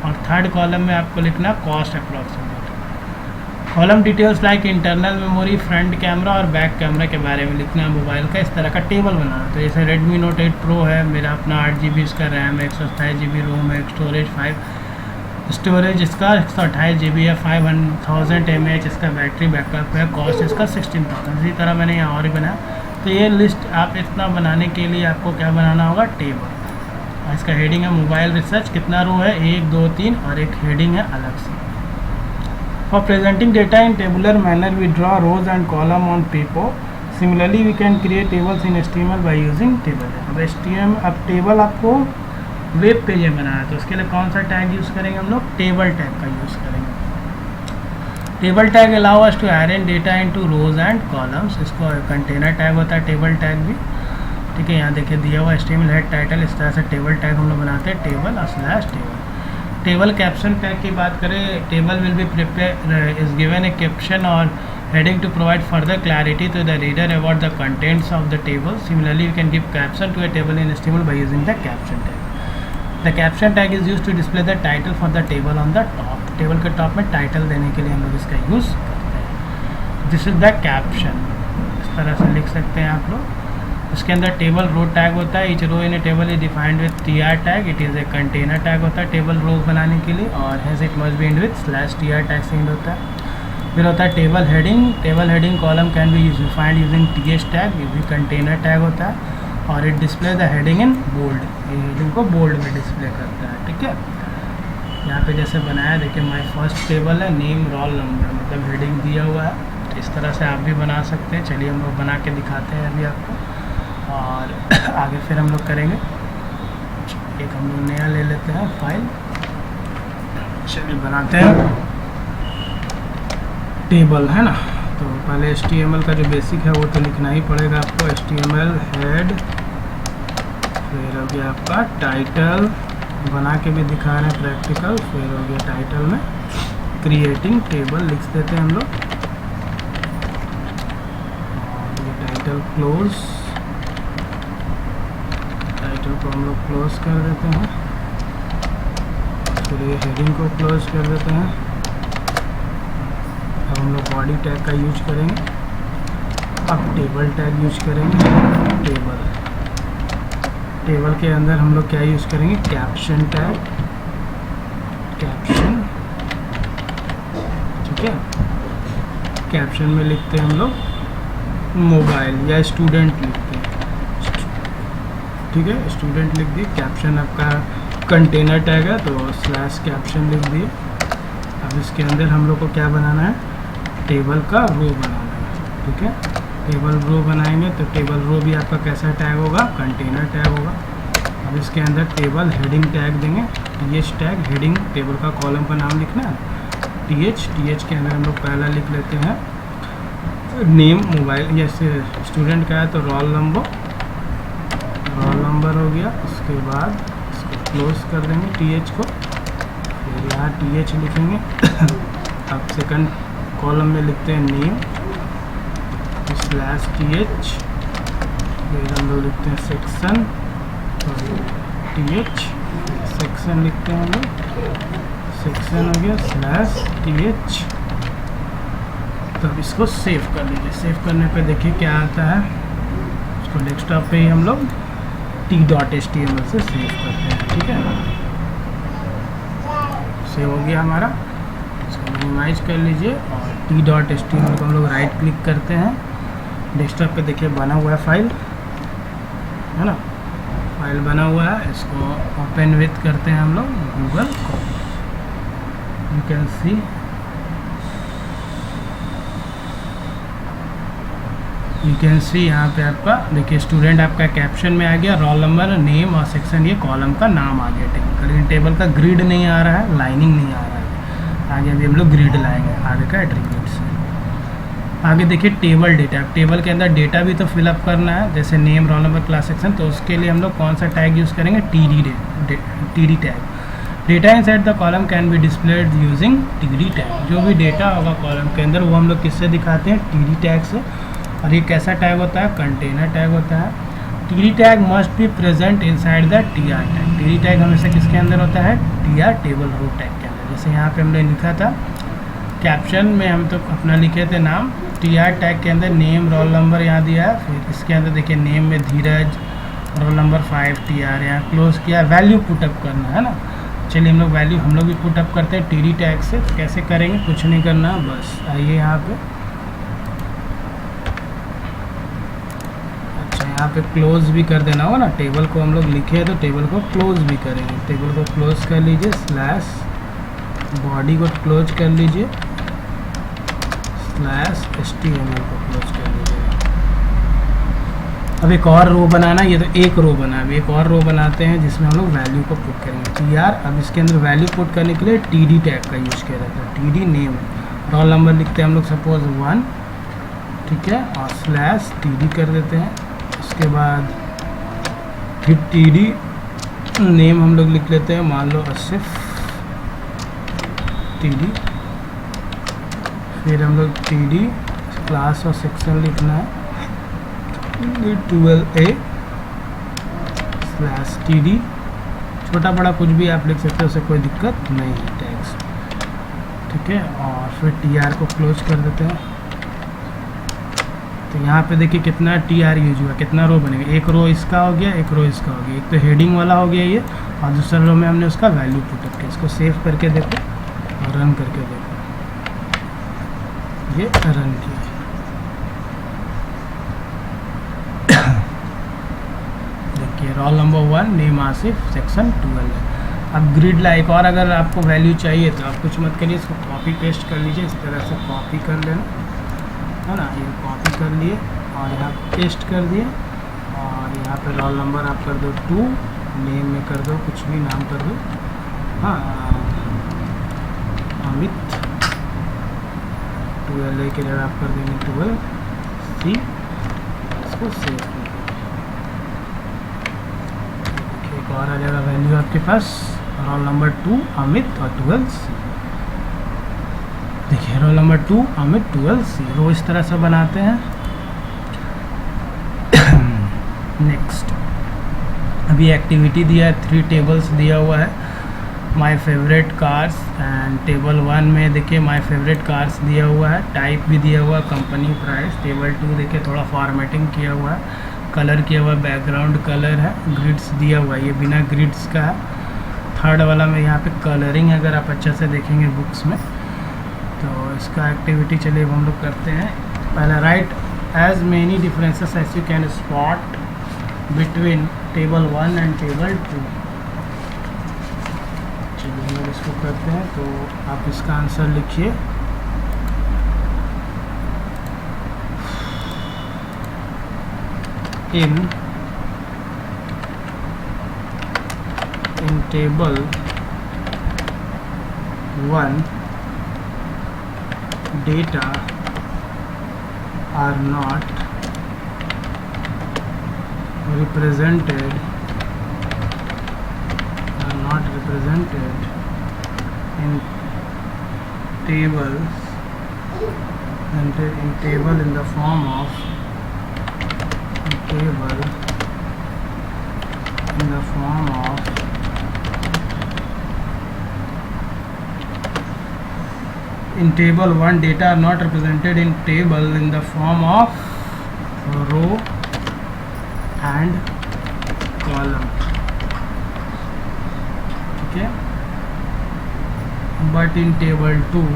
और थर्ड कॉलम में आपको लिखना है cost approximate. Column details like internal memory, front camera और बैक कैमरा के बारे में लिखना है मोबाइल का। इस तरह का टेबल बनाना, तो जैसे Redmi Note 8 Pro है मेरा, अपना 8 GB इसका रैम है, 128 GB रोम है, स्टोरेज 5 स्टोरेज इसका 128 GB है, 5000 mAh इसका बैटरी बैकअप है, कॉस्ट इसका 16,000। इसी तरह मैंने यहाँ और ही बनाया। तो ये लिस्ट आप इतना बनाने के लिए आपको क्या बनाना होगा, टेबल। इसका हेडिंग है मोबाइल रिसर्च, कितना रो है 1 2 3 और एक हेडिंग है अलग से। For presenting data in tabular manner, we draw rows and column on paper. Similarly, we can create tables in HTML by using table. अब टेबल आपको वेब पेज में बनाना है तो उसके लिए कौन सा टैग यूज़ करेंगे हम लोग, टेबल टैग का यूज़ करेंगे। Table tag allow us to arrange data into rows and columns. इसको कंटेनर टैग होता है टेबल टैग भी, ठीक है। यहाँ देखिए दिया हुआ HTML हेड टाइटल, इस तरह से टेबल टैग हम लोग बनाते हैं, टेबल और slash table. Table caption tag की बात करें, table will be prepare is given A caption और heading to provide further clarity to the reader about the contents of the table. Similarly, you can give caption to a table in HTML by using the caption tag. The caption tag is used to display the title for the table on the top. Table के टॉप में टाइटल देने के लिए हम लोग इसका यूज़ करते हैं। दिस इज द कैप्शन, इस तरह से लिख सकते हैं आप लोग। इसके अंदर टेबल रो टैग होता है, each row in a table is defined with tr tag, it is a container tag होता है टेबल रो बनाने के लिए, और has it must be end with /tr tag से एंड होता है। फिर होता है table heading, table heading column can be defined using th tag, ये भी कंटेनर टैग होता है, और it display the heading in bold, ये हेडिंग को बोल्ड में डिस्प्ले करता है, ठीक है। यहाँ पे जैसे बनाया देखिए माय फर्स्ट टेबल है, नेम रोल नंबर, मतलब हेडिंग दिया हुआ है। इस तरह से आप भी बना सकते हैं। चलिए हम लोग बना के दिखाते हैं अभी आपको, और आगे फिर हम लोग करेंगे। एक हम लोग नया ले लेते हैं फाइल, चलिए बनाते हैं टेबल, है ना। तो पहले HTML का जो बेसिक है वो तो लिखना ही पड़ेगा आपको, HTML हेड, फिर हो गया आपका टाइटल, बना के भी दिखा रहे हैं प्रैक्टिकल, फिर हो गया टाइटल में क्रिएटिंग टेबल लिख देते हैं हम लोग, और ये टाइटल क्लोज, टाइटल को हम लोग क्लोज कर देते हैं, फिर ये हेडिंग को क्लोज कर देते हैं। अब हम लोग बॉडी टैग का यूज करेंगे, अब टेबल टैग यूज करेंगे, टेबल के अंदर हम लोग क्या यूज़ करेंगे, कैप्शन टैग, कैप्शन, ठीक है। कैप्शन में लिखते हैं हम लोग मोबाइल या स्टूडेंट लिखते हैं, ठीक है, स्टूडेंट लिख दिए। कैप्शन आपका कंटेनर टैग है तो /कैप्शन लिख दिए। अब इसके अंदर हम लोग को क्या बनाना है, टेबल का रो बनाना है, ठीक है। टेबल रो बनाएंगे तो टेबल रो भी आपका कैसा टैग होगा, कंटेनर टैग होगा। अब इसके अंदर टेबल हेडिंग टैग देंगे, th टैग, हेडिंग टेबल का कॉलम का नाम लिखना है, th के अंदर हम लोग पहला लिख लेते हैं नेम मोबाइल, जैसे स्टूडेंट का है तो रोल नंबर हो गया। उसके बाद इसको क्लोज कर देंगे th को, फिर यहाँ th लिखेंगे। अब सेकंड कॉलम में लिखते हैं नेम /th, फिर हम लोग लिखते हैं सेक्शन, th, सेक्शन लिखते हैं हम लोग, सेक्शन हो गया /th। तो अब इसको सेव कर लीजिए। सेव करने पे देखिए क्या आता है, इसको डेस्कटॉप पे ही हम लोग t.html से सेव करते हैं, ठीक है। सेव हो गया हमारा, इसको मिनिमाइज कर लीजिए, और t.html को हम लोग राइट क्लिक करते हैं। डेस्कटॉप पे देखिए बना हुआ है फाइल, है ना, फाइल बना हुआ है। इसको ओपन विथ करते हैं हम लोग गूगल को, यू कैन सी, यहाँ पे आपका देखिए स्टूडेंट आपका कैप्शन में आ गया, रोल नंबर, नेम और सेक्शन, ये कॉलम का नाम आ गया टेबल, लेकिन टेबल का ग्रिड नहीं आ रहा है, लाइनिंग नहीं आ रहा है। आगे अभी हम लोग ग्रिड लाएंगे आगे का एट्रीब्यूट से। आगे देखिए टेबल डेटा, टेबल के अंदर डेटा भी तो फिलअप करना है, जैसे name, roll number, class, section. तो उसके लिए हम लोग कौन सा टैग यूज़ करेंगे, td tag. Data inside the column can be displayed using td tag, जो भी डेटा होगा कॉलम के अंदर वो हम लोग किससे दिखाते हैं, td टैग से। और ये कैसा टैग होता है, कंटेनर टैग होता है। td tag must be present inside the tr tag, td tag हमेशा किसके अंदर होता है, tr टेबल रो टैग के अंदर। जैसे यहाँ पे हमने लिखा था कैप्शन में, हम तो अपना लिखे थे नाम, tr टैग के अंदर नेम, रोल नंबर यहाँ दिया है, फिर इसके अंदर देखिए नेम में धीरज, रोल नंबर 5 tr, यहाँ क्लोज किया, वैल्यू पुटअप करना है ना। चलिए हम लोग भी पुटअप करते हैं td टैग से। कैसे करेंगे, कुछ नहीं करना, बस आइए यहाँ पे, अच्छा यहाँ पे क्लोज भी कर देना होगा ना, टेबल को हम लोग लिखे हैं तो टेबल को क्लोज भी करेंगे। टेबल को क्लोज कर लीजिए, बॉडी को क्लोज कर लीजिए, /html को क्लोज कर लीजिए। अब एक और रो बनाना, ये तो एक रो बना, अब एक और रो बनाते हैं जिसमें हम लोग वैल्यू को पुट करेंगे, tr। अब इसके अंदर वैल्यू पुट करने के लिए td टैग का यूज़ किया जाता है, td नेम, रोल नंबर लिखते हैं हम लोग सपोज 1, ठीक है, और /td कर देते हैं। उसके बाद फिर td नेम हम लोग लिख लेते हैं, मान लो आसिफ td, फिर हम लोग td क्लास और सेक्शन लिखना है, 12a /td, छोटा बड़ा कुछ भी आप लिख सकते हो, उससे कोई दिक्कत नहीं है, टैग्स, ठीक है। और फिर tr को क्लोज कर देते हैं, तो यहाँ पे देखिए कितना TR यूज हुआ, कितना रो बनेगा, एक रो इसका हो गया, एक रो इसका हो गया, एक तो हेडिंग वाला हो गया ये, और दूसरा रो में हमने उसका वैल्यू पुटअप किया। इसको सेव करके देखो और रन करके देखो, ये रन किया। देखिए roll number 1 name Asif section 12 है। अब ग्रिड लाइक, और अगर आपको वैल्यू चाहिए तो आप कुछ मत करिए, इसको कॉपी पेस्ट कर लीजिए, इस तरह से कॉपी कर लेना है ना, ये कॉपी कर लिए और यहाँ पेस्ट कर दिए, और यहाँ पे रोल नंबर आप कर दो 2, नेम में कर दो कुछ भी नाम कर दो, हाँ अमित, 12A के लिए आप कर देंगे 12C, इसको सेव कर दो। एक और आ जाएगा वैल्यू आपके पास, रोल नंबर 2 अमित और 12C। देखिए रोल नंबर 2 अमित 12C, रो इस तरह से बनाते हैं। नेक्स्ट, अभी एक्टिविटी दिया है, 3 टेबल्स दिया हुआ है, my favourite cars and table 1 में देखिए माय फेवरेट कार्स दिया हुआ है, टाइप भी दिया हुआ है कंपनी प्राइस। टेबल 2 देखिए थोड़ा फॉर्मेटिंग किया हुआ है, कलर किया हुआ है, बैकग्राउंड कलर है, ग्रिड्स दिया हुआ है, ये बिना ग्रिड्स का है। थर्ड वाला में यहाँ पे कलरिंग, अगर आप अच्छे से देखेंगे बुक्स में तो इसका एक्टिविटी चलिए हम लोग करते हैं। पहला write as many differences as you can spot between table 1 and table 2। चलिए हम लोग इसको करते हैं, तो आप इसका आंसर लिखिए। इन table 1 data are not represented in tables in table in the form of in table 1 data are not represented in table in the form of row and column, ठीक है। but in table 2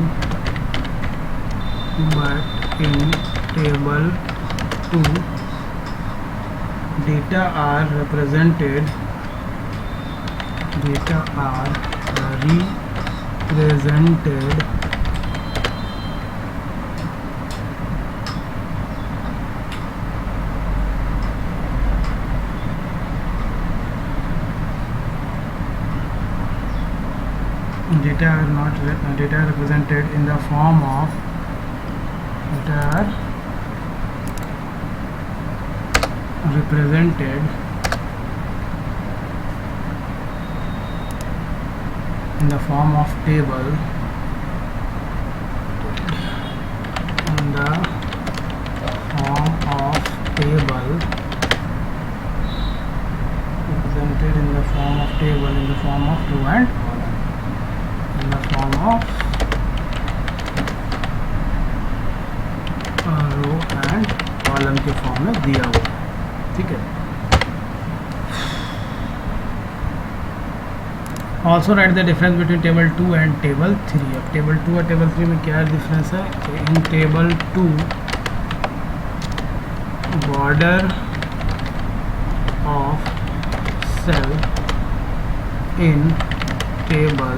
data are represented data are represented in the form of table in the form of row and column, in the form of row and column के फॉर्म में दिया हुआ, ठीक है। Also write the difference between table 2 and table 3। अब टेबल 2 और टेबल 3 में क्या डिफरेंस है? In table 2 border of cell in table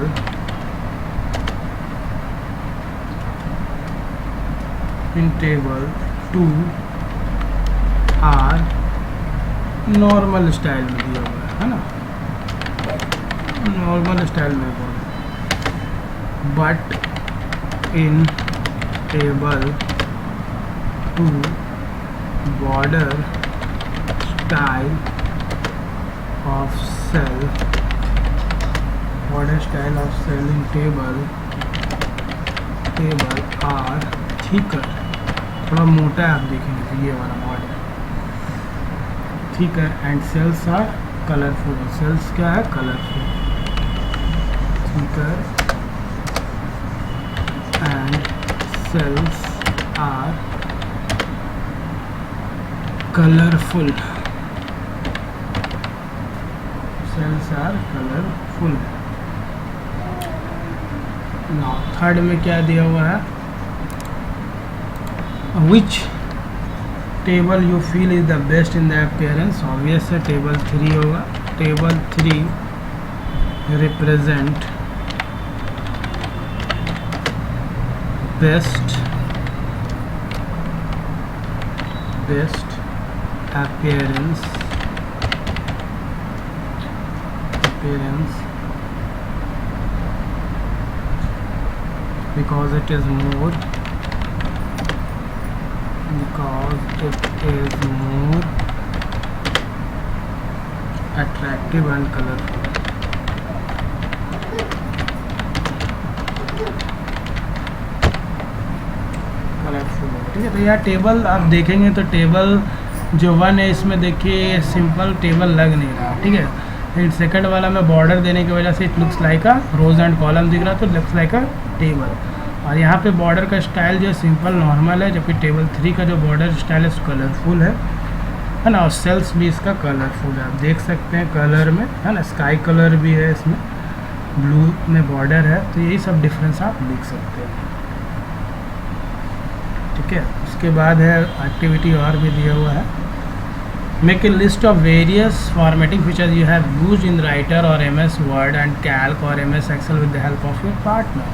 in table 2 are normal style में दिया हुआ है ना, नॉर्मल स्टाइल में बोल। But in table 2 border style of cell in table are thicker, थोड़ा मोटा है, आप देखेंगे तो ये वाला model thicker, and cells are colourful. Cells क्या है? Colourful. Thicker and cells are colourful, cells are colourful. Now third में क्या दिया हुआ है, which table you feel is the best in the appearance. Obvious है टेबल 3 होगा। Table 3 represent best appearance because it is more attractive and colorful। ठीक है, तो यह टेबल आप देखेंगे तो टेबल जो 1 है इसमें देखिए सिंपल टेबल लग नहीं रहा। ठीक है, लेकिन सेकंड वाला में बॉर्डर देने की वजह से it looks like a rows and column दिख रहा तो लुक्स लाइक अ टेबल। और यहाँ पे बॉर्डर का स्टाइल जो सिंपल नॉर्मल है, जबकि टेबल 3 का जो बॉर्डर स्टाइल है कलरफुल है ना। और सेल्स भी इसका कलरफुल है, आप देख सकते हैं कलर में, है ना। स्काई कलर भी है इसमें, ब्लू में बॉर्डर है, तो यही सब डिफरेंस आप देख सकते हैं। ठीक है, उसके बाद है एक्टिविटी और भी दिया हुआ है। Make a list of various formatting features you have used in Writer और MS वर्ड एंड कैल्क और MS Excel with the help of your partner.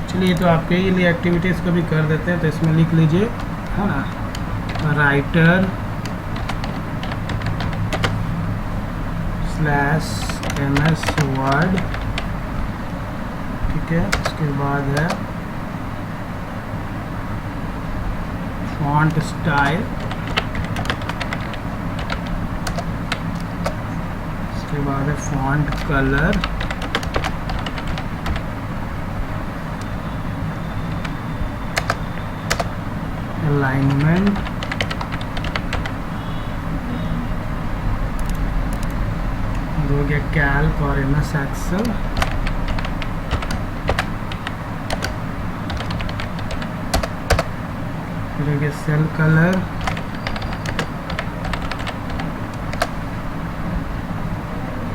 चलिए, तो आपके लिए एक्टिविटीज़ को भी कर देते हैं। तो इसमें लिख लीजिए, है ना, राइटर / MS वर्ड। ठीक है, उसके बाद है फॉन्ट स्टाइल, उसके बाद है फॉन्ट कलर, अलाइनमेंट, हो गया कैल्क और MS एक्सेल। फिर हो गया सेल कलर,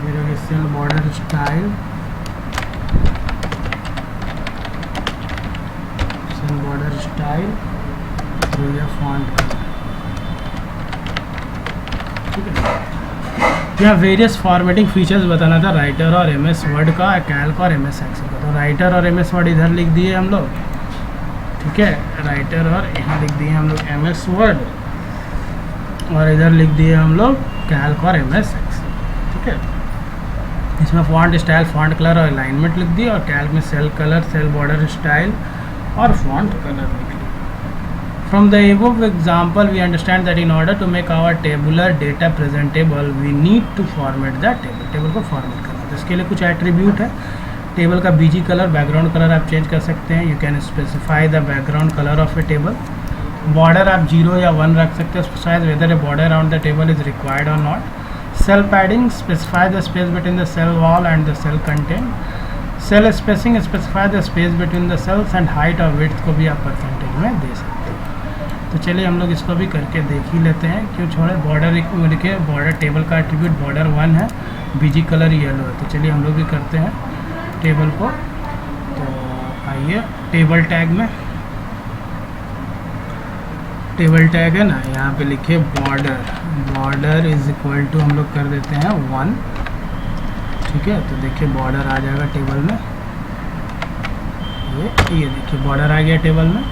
फिर हो गया cell border style, cell border style, हो गया फॉन्ट कलर। ठीक है, यहाँ वेरियस फॉर्मेटिंग फीचर्स बताना था राइटर और MS वर्ड का, कैल्क और MS एक्सेल का। तो राइटर और MS वर्ड इधर लिख दिए हम लोग। ठीक है, राइटर और यहाँ लिख दिए हम लोग MS वर्ड, और इधर लिख दिए हम लोग कैल्क और MS एक्सेल। ठीक है, इसमें फॉन्ट स्टाइल, फॉन्ट कलर और अलाइनमेंट लिख दिए, और कैल्क में cell colour, cell border style और फॉन्ट कलर लिख दिए। From the above example, we understand that in order to make our tabular data presentable, we need to format the table। Table को फॉर्मेट करना, तो इसके लिए कुछ एट्रीब्यूट है। टेबल का BG कलर, बैकग्राउंड कलर आप चेंज कर सकते हैं। You can specify the background colour of a table. Border आप 0 या 1 रख सकते हैं, specifies whether a border around the table is required और not. Cell padding, specify the space between the cell wall and the cell content. Cell spacing, specify the space between the cells, and height और विड्थ को भी आप परसेंटेज में दे सकते हैं। तो चलिए हम लोग इसको भी करके देख ही लेते हैं, क्यों छोड़े। बॉर्डर लिखे, बॉर्डर टेबल का एट्रीब्यूट बॉर्डर 1 है, BG कलर येलो है। तो चलिए हम लोग भी करते हैं टेबल को। तो आइए टेबल टैग में, टेबल टैग है ना, यहाँ पे लिखे border, border is equal to हम लोग कर देते हैं 1। ठीक है, तो देखिए बॉर्डर आ जाएगा टेबल में, ये देखिए बॉर्डर आ गया टेबल में।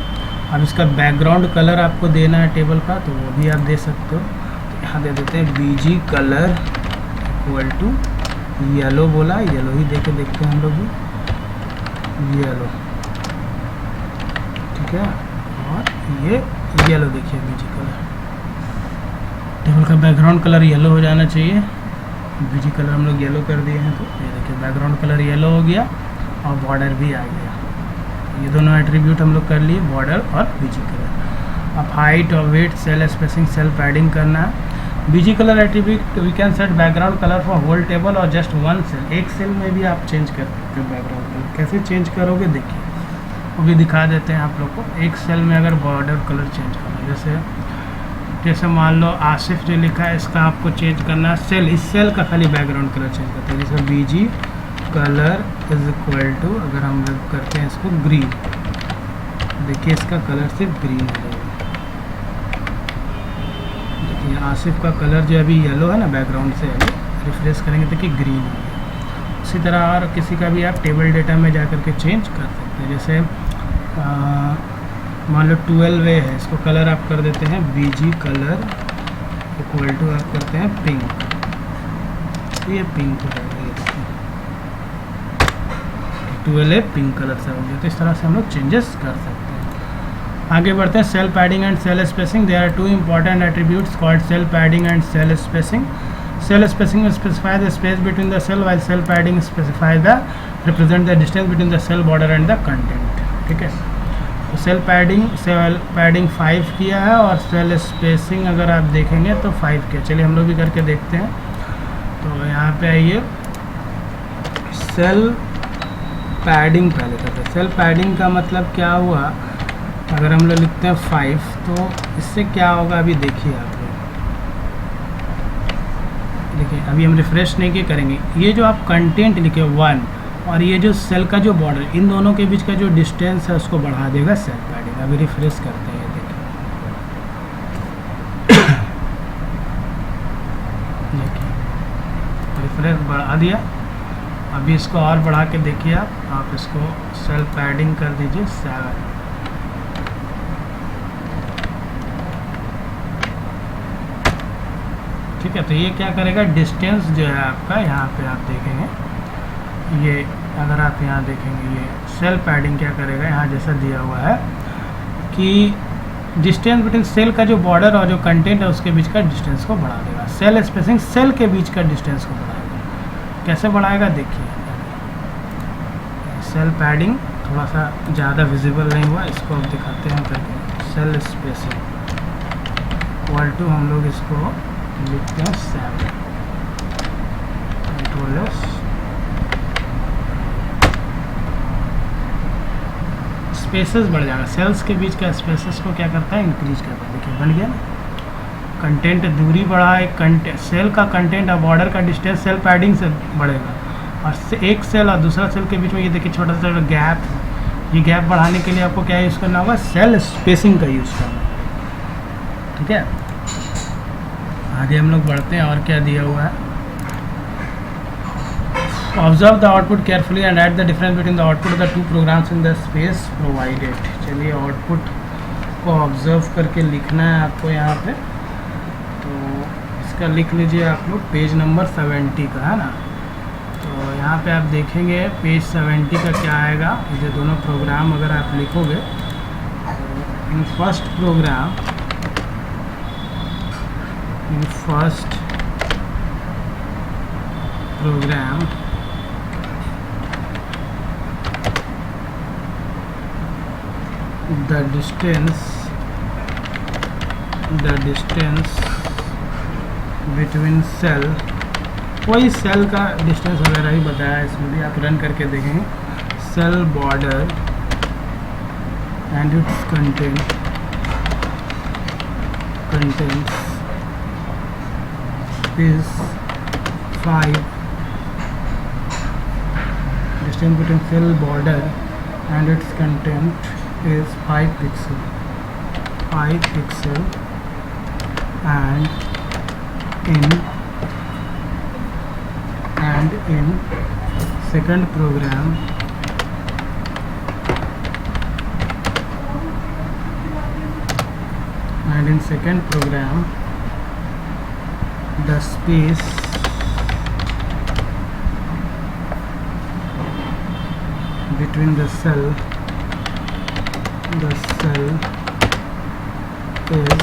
अब इसका बैकग्राउंड कलर आपको देना है टेबल का, तो वो भी आप दे सकते हो। तो यहाँ दे देते हैं BG colour equal to yellow, बोला येलो ही देके देखते हैं हम लोग भी, येलो। ठीक है, और ये येलो देखिए BG कलर, टेबल का बैकग्राउंड कलर येलो हो जाना चाहिए। BG कलर हम लोग येलो कर दिए हैं, तो ये देखिए बैकग्राउंड कलर येलो हो गया और बॉर्डर भी आ गया। ये दोनों एट्रीब्यूट हम लोग कर लिए, बॉर्डर और BG कलर। अब हाइट और weight, cell spacing, cell padding करना है। BG colour attribute we can set background colour for whole table और जस्ट 1 सेल। एक सेल में भी आप चेंज कर सकते हो बैकग्राउंड कलर। कैसे चेंज करोगे देखिए, वो भी दिखा देते हैं आप लोग को। एक सेल में अगर बॉर्डर कलर चेंज करना, जैसे जैसे मान लो आसिफ जो लिखा है इसका आपको चेंज करना है सेल, इस सेल का खाली बैकग्राउंड कलर चेंज करते हैं। जैसे BG colour is equal to, अगर हम लोग करते हैं इसको ग्रीन, देखिए इसका कलर सिर्फ ग्रीन हो जाएगा। देखिए आसिफ का कलर जो अभी येलो है ना, बैकग्राउंड से रिफ्रेश करेंगे देखिए ग्रीन हो गया। उसी तरह और किसी का भी आप टेबल डेटा में जा कर के चेंज कर सकते हैं। जैसे मान लो 12A है, इसको कलर आप कर देते हैं BG कलर इक्वल टू आप करते हैं पिंक, तो ये पिंक हो जाएगा। ये देखिए 12A पिंक कलर से हो गया। तो इस तरह से हम लोग चेंजेस कर सकते हैं। आगे बढ़ते हैं cell padding and cell spacing. There are 2 important attributes called cell padding and cell spacing. Cell spacing specifies the space between the cell, while cell padding specifies the represent the distance between the cell border and the content। ठीक है, तो सेल पैडिंग 5 किया है और सेल स्पेसिंग अगर आप देखेंगे तो 5 किया। चलिए हम लोग भी करके देखते हैं। तो यहाँ पे आइए, सेल पैडिंग पहले करते हैं। सेल पैडिंग का मतलब क्या हुआ, अगर हम लोग लिखते हैं 5 तो इससे क्या होगा अभी देखिए आप। देखिए अभी हम रिफ्रेश नहीं के करेंगे, ये जो आप कंटेंट लिखे 1 और ये जो सेल का जो बॉर्डर, इन दोनों के बीच का जो डिस्टेंस है उसको बढ़ा देगा सेल पैडिंग। अभी रिफ्रेश करते हैं, देखिए रिफ्रेश बढ़ा दिया। अभी इसको और बढ़ा के देखिए आप इसको सेल पैडिंग कर दीजिए 7। ठीक है, तो ये क्या करेगा, डिस्टेंस जो है आपका यहाँ पे आप देखेंगे, ये अगर आप यहाँ देखेंगे ये सेल पैडिंग क्या करेगा, यहाँ जैसा दिया हुआ है कि डिस्टेंस बिटवीन सेल का जो बॉर्डर और जो कंटेंट है उसके बीच का डिस्टेंस को बढ़ा देगा। सेल स्पेसिंग सेल के बीच का डिस्टेंस को बढ़ाएगा। कैसे बढ़ाएगा देखिए, सेल पैडिंग थोड़ा सा ज़्यादा विजिबल नहीं हुआ, इसको अब दिखाते हैं करके। सेल स्पेसिंग इक्वल टू हम लोग इसको लिखते हैं 7, कंट्रोल एस। स्पेसेस बढ़ जाएगा, सेल्स के बीच का स्पेसेस को क्या करता है, इंक्रीज करता है। देखिए बन गया ना, कंटेंट दूरी बढ़ा है, सेल का कंटेंट और बॉर्डर का डिस्टेंस सेल पैडिंग से बढ़ेगा, और एक सेल और दूसरा सेल के बीच में ये देखिए छोटा सा गैप, ये गैप बढ़ाने के लिए आपको क्या यूज़ करना होगा, सेल स्पेसिंग का यूज़ करना। ठीक है, आगे हम लोग बढ़ते हैं और क्या दिया हुआ है। Observe the output carefully and add the difference between the output of the 2 programs in the space provided. चलिए आउटपुट को ऑब्जर्व करके लिखना है आपको यहाँ पे, तो इसका लिख लीजिए आप लोग, पेज नंबर 70 का है ना। तो यहाँ पे आप देखेंगे पेज 70 का क्या आएगा, ये दोनों प्रोग्राम अगर आप लिखोगे, in first program the distance between cell, वही सेल का डिस्टेंस वगैरह ही बताया इसमें भी, आप रन करके देखेंगे। Cell border and its contents is 5, distance between cell border and its content is 5 pixel, and in second program the space between the cell is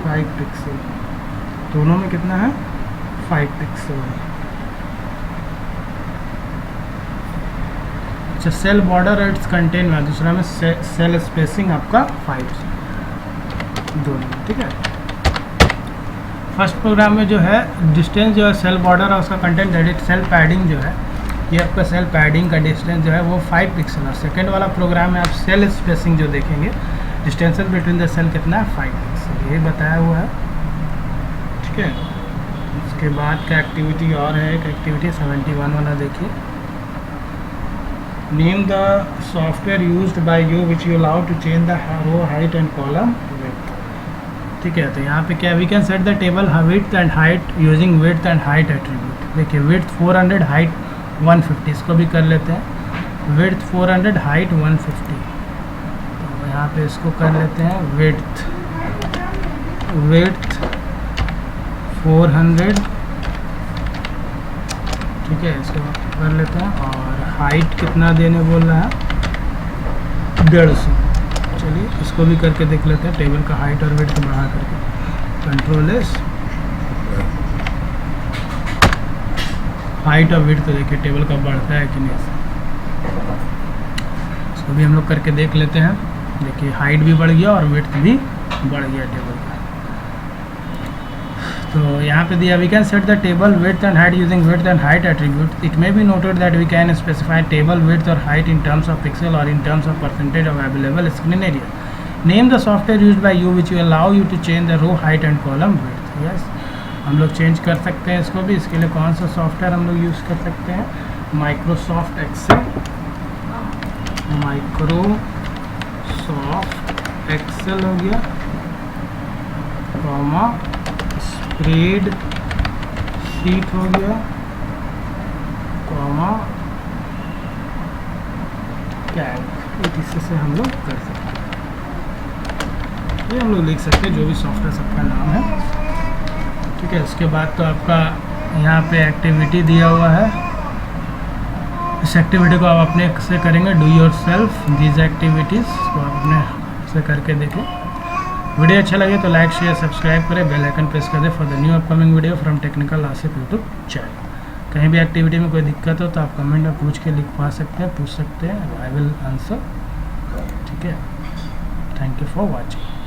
5 pixel. दोनों में कितना है, 5 पिक्सल है। अच्छा, सेल बॉर्डर और इट्स कंटेंट में, दूसरा में सेल स्पेसिंग आपका 5 दोनों। ठीक है, फर्स्ट प्रोग्राम में जो है डिस्टेंस जो है सेल बॉर्डर और उसका कंटेंट एडिट, सेल पैडिंग जो है ये आपका सेल पैडिंग का डिस्टेंस जो है वो 5 पिक्सल है। सेकेंड वाला प्रोग्राम में आप सेल स्पेसिंग जो देखेंगे, डिस्टेंसेस बिटवीन द सेल कितना है 5 पिक्सल, यही बताया हुआ है। ठीक है, उसके बाद का एक्टिविटी और है, एक एक्टिविटी 71 वाला देखिए। Name the software used by you which you allow to change the row height and column width. ठीक है, तो यहाँ पे क्या, we can set the table width and height using width and height attribute. देखिए विड्थ 400, हाइट 150, इसको भी कर लेते हैं। विड्थ 400, हाइट 150, तो यहाँ पे इसको कर लेते हैं विड्थ 400, ठीक है, इसको कर लेते हैं। और हाइट कितना देने बोल रहा है, 150। चलिए इसको भी करके देख लेते हैं, टेबल का हाइट और विड्थ बढ़ा करके। कंट्रोल एस, हाइट और विड्थ तो देखिए टेबल का बढ़ता है कि नहीं, इसको भी हम लोग करके देख लेते हैं। देखिए हाइट भी बढ़ गया और विड्थ भी बढ़ गया टेबल का। तो यहाँ पे दिया, we can set the table width and height using width and height attribute. It may be noted that we can specify table width और height in terms of pixel और in terms of percentage of available screen area. Name the software used by you which you allow you to change the row height and column width. Yes, हम लोग चेंज कर सकते हैं इसको भी। इसके लिए कौन सा सॉफ्टवेयर हम लोग यूज़ कर सकते हैं, माइक्रोसॉफ्ट एक्सेल, माइक्रोसॉफ्ट एक्सेल हो गया, कॉमा स्प्रेड शीट हो गया, कॉमा कैल्क, इससे हम लोग कर सकते हैं। ये हम लोग लिख सकते हैं जो भी सॉफ्टवेयर सबका नाम है। ठीक है, उसके बाद तो आपका यहाँ पे एक्टिविटी दिया हुआ है। इस एक्टिविटी को आप अपने से करेंगे, do your self these activities को आप अपने से करके देखें। वीडियो अच्छा लगे तो लाइक शेयर सब्सक्राइब करें, बेल आइकन प्रेस कर दें for the new upcoming video from technical Asif YouTube channel. कहीं भी एक्टिविटी में कोई दिक्कत हो तो आप कमेंट में पूछ के लिखवा सकते हैं, पूछ सकते हैं, आई विल आंसर। ठीक है, थैंक यू फॉर वॉचिंग।